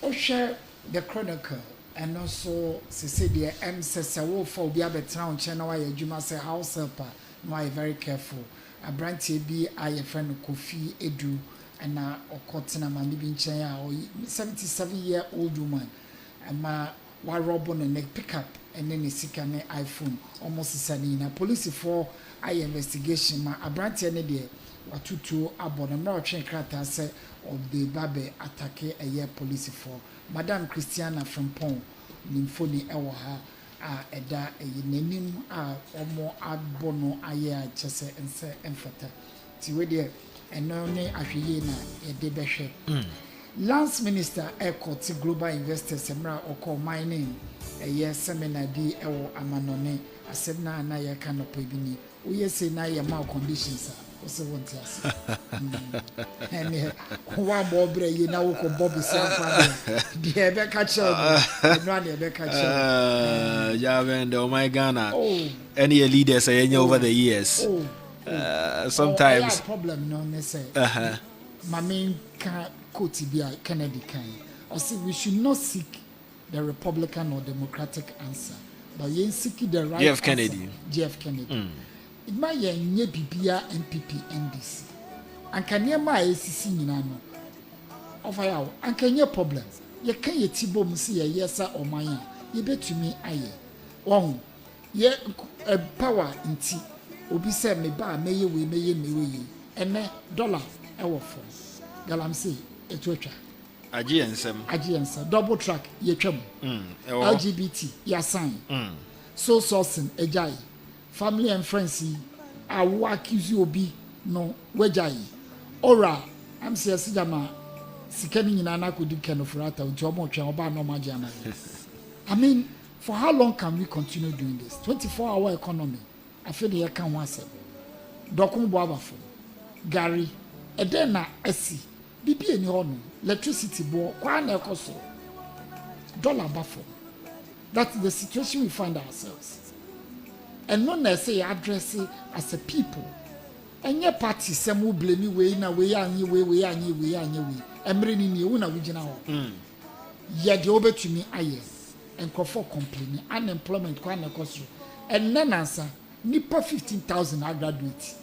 o share the chronicle and also sisi de sese wo for obi abetra on channel why adwuma say house helper no are very careful abrantie bi aye friend Kofi Edu and okotena ma bi nchen a 77-year-old woman ama wa robo ne pick up and then sika ne iPhone almost sani na police for aye investigation ma abrantie ne de watutu abona na otwen krata say of the babe attack a police for Madam Christiana from Pon nimfoni ewo ha a eda nenim a omo abono aye a chese ense emfata ti we de eno ne ahweye na e de behwe Lance Minister Ekoti Global Investors Emra Oko Mining seminar di ewo amanone asem na ye ka no pebini wo ye say na ye ma conditions also want us and one more break you know ko Bobby Sanfa the ebe catch no the ebe catch yeah and oh my Ghana any leaders over the years sometimes problem no ne say my main quote be Kennedy kind or see we should not seek the Republican or Democratic answer but you seek the right JF Kennedy it might nye bibia MPP NDC anka niema ACC nyina no of yawo anka nye problem ye kan ye tibom se ye yesa oman a ye betumi aye won ye power nti obi se me ba meye we ene dollar e wo fo galamse etwetwa agiensem double track ye twam LGBT ya sign so sourcing ejai family and friends are accuse you obi no wejai ora am say jama sikani nyina na kodi kenofrata unti omo twa oba no magiana I mean for how long can we continue doing this 24-hour economy I feel the can once dokun bo abafo gari eden na asi bibi eni ho no electricity bo kwa na ekoso dollar bafo that's the situation we find ourselves. And no na say address it as a people. And your party some will blame me way na way and we emre ni una wigina ho. Ye de obe to me aye and for complaining unemployment kwa na koso. And then answer nipa 15,000 are graduate.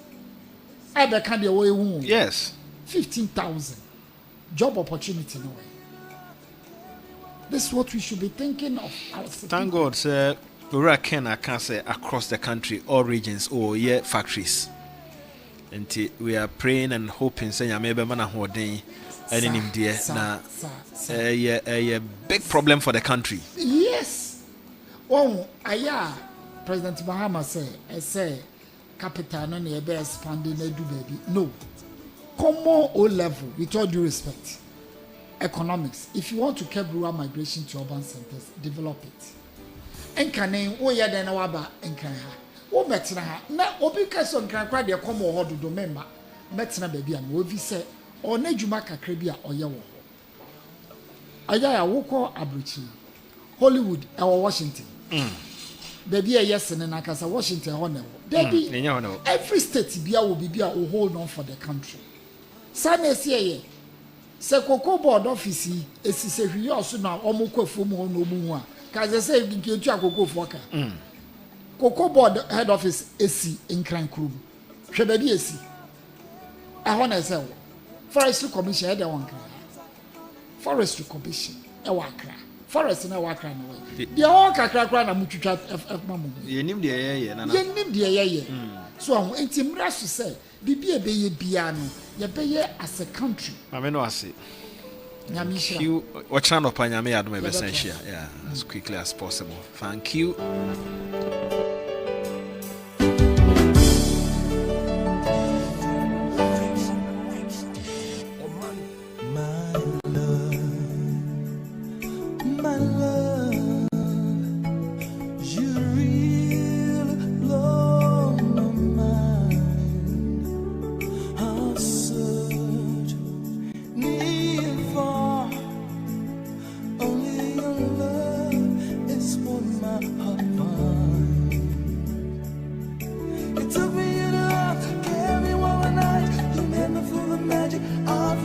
I be can the way won. Yes. 15,000 job opportunity no way. This is what we should be thinking of. Thank God, sir. I can say across the country, all regions, or factories. And we are praying and hoping, saying, maybe man holding any dear na a big problem for the country. Yes. Oh, President Mahama say capital no near be expanding do baby. No. Common O level, with all due respect. Economics. If you want to curb rural migration to urban centers, develop it. Enkane wo ya den na waba enkan ha wo metena ha na obi ka so nkan kwa de komo ho dodo memba metena ba bia na obi se ona adwuma kakra bi a oye wo aya ya wokọ abrochi Hollywood ewo Washington ba bia yes ne na kasa Washington ho na wo every state bia wo bibia wo hold on for the country sana sie se koko board office esi se hwi oso na omukwafu mu ho no mu a kaze say nketu akoko foka koko board head office esi nkran krum hwe ba esi aho na say forestry commission e de won kra forestry commission e wa kra forest na wa kra na we de o kakra kra na mutwitwa mamu yenim de yeye na yenim de yeye so aho enti mra so say bibia be ye bia no ye be ye as a country mame no ase you watch on up and yeah, as quickly as possible. Thank you.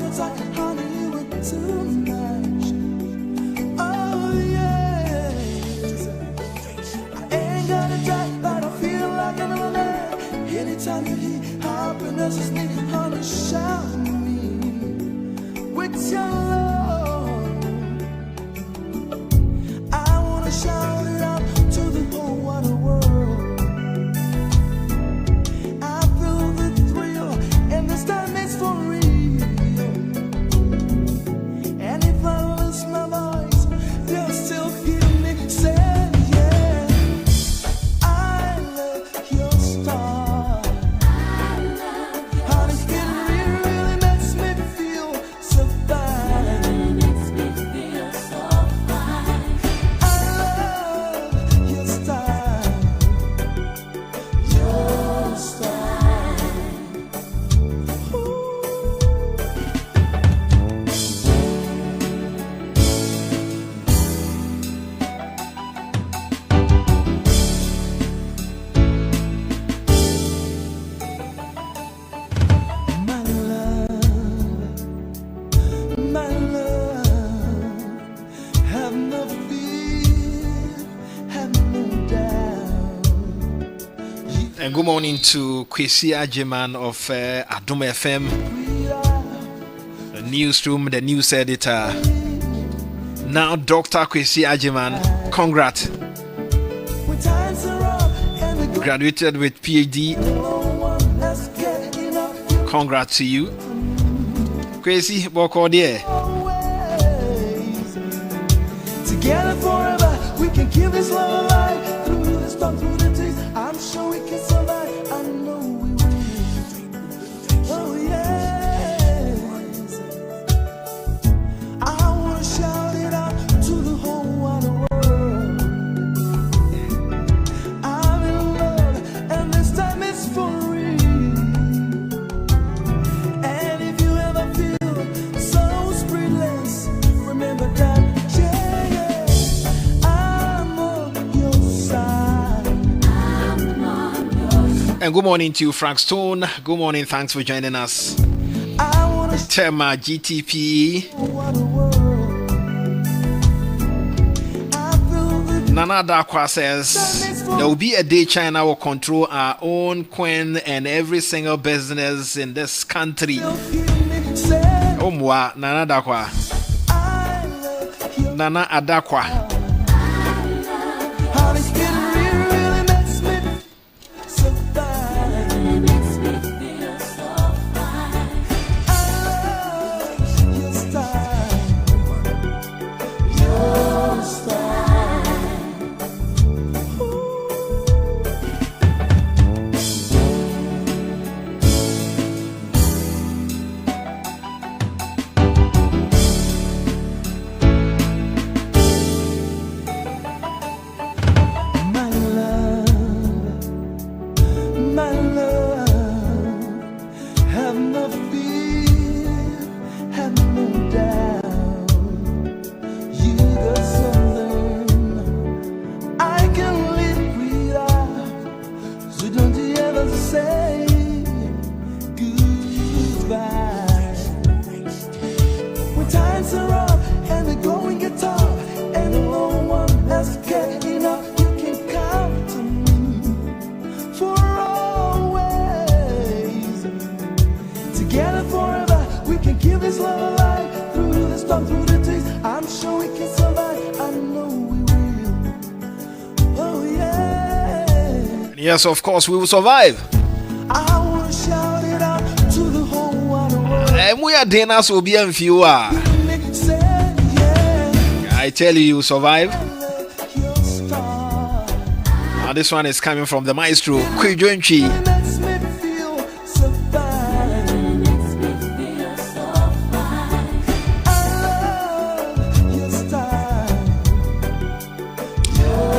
feels like, honey, you were too much. Oh yes, I ain't gonna die, but I feel like I'm alive. Anytime you hear happiness is me, honey, shout me with your love. I wanna shout it out to the whole wide world. I feel the thrill, and this time it's for real. And if I lose my voice, they'll still hear me say, yeah, I love your style. Honey, it really makes me feel so fine. I love your style. Your style. My love, have no fear, have no doubt. And good morning to Kwesi Ajiman of Adum FM, the newsroom, the news editor. Now, Dr. Kwesi Ajiman, congrats. When times are rough and the Graduated with PhD. let's get enough. Congrats to you. Kwesi, welcome there. Together forever, we can keep this love alive. Through the storm, through the trees, I'm sure we can survive. I know we will. Oh yes, I wanna shout it out to the whole wide world. I'm in love, and this time it's for real. And if you ever feel so spiritless, remember that, yeah, I'm on your side. And good morning to you, Frank Stone. Good morning. Thanks for joining us. Tema GTP. Nana Dakwa says there will be a day China will control our own coin and every single business in this country. Omwa Nana Dakwa. Nana Adakwa. Honey, it really makes me so fine. I love your style. Your style. My love, have no fear, have no doubt. You got something I can live without. So don't you ever say goodbye. When times are rough and the going gets tough and no one else can enough, you can count on me for always. Together forever, we can keep this love alive. Through the storm, through the trees, I'm sure we can survive. I know we will. Oh yeah. Yes, of course, we will survive. I wanna shout it out to the whole wide world. And we are dinners will be in few. Say yeah, I tell you, you will survive. your star. Now, this one is coming from the maestro, Kwijonchi. Makes me feel so fine. I love your style.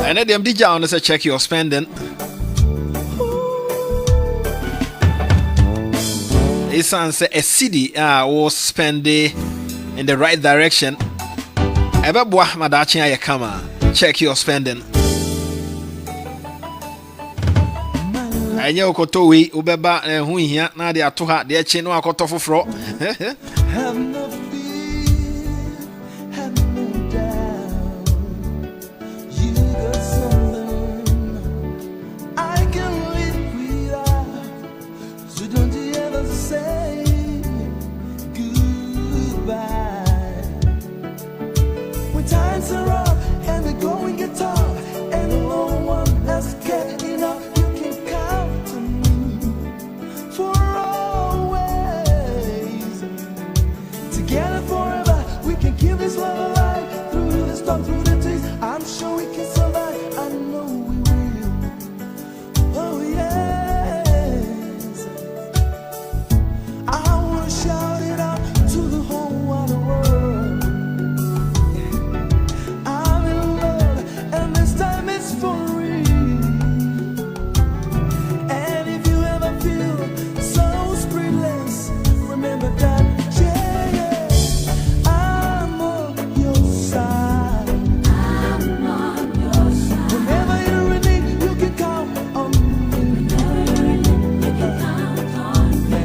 And then them DJ on say check your spending. It's answer a city was spending in the right direction. Ebeboa madachi ayekama. Check your spending. Enye okoto we ubeba hu hia na de ato ha de echi no akoto foforo. Have no fear, have no doubt. You got something I can live without. So don't you ever say goodbye. When times are rough and the going gets tough and no one else can enough, you can count on me for always. Together forever, we can keep this love alive through the storm, through the trees. I'm sure we can survive. I know we will. Oh yes. I wanna shout it out to the whole wide world. I'm in love, and this time it's for real. And if you ever feel so spiritless, remember that, yeah, yeah. I'm on your side. I'm on your side. Whenever you're in need, you can count on me. Whenever you're in need, you can count on me.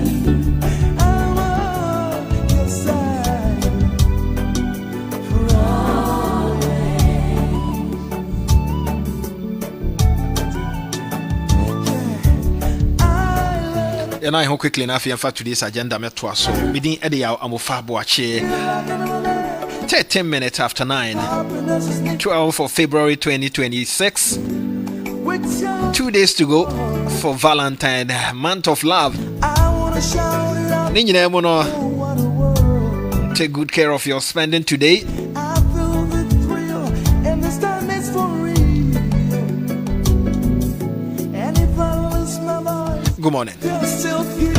I'm on your side for And I hope quickly enough, in fact, today's agenda met to us. So, within Eddie Amufa Boache, 13 minutes after 9, 12th of February 2026. 2 days to go for Valentine, month of love. Take good care of your spending today. And this time it's for real. And if I lose my voice, Good morning. you'll still feel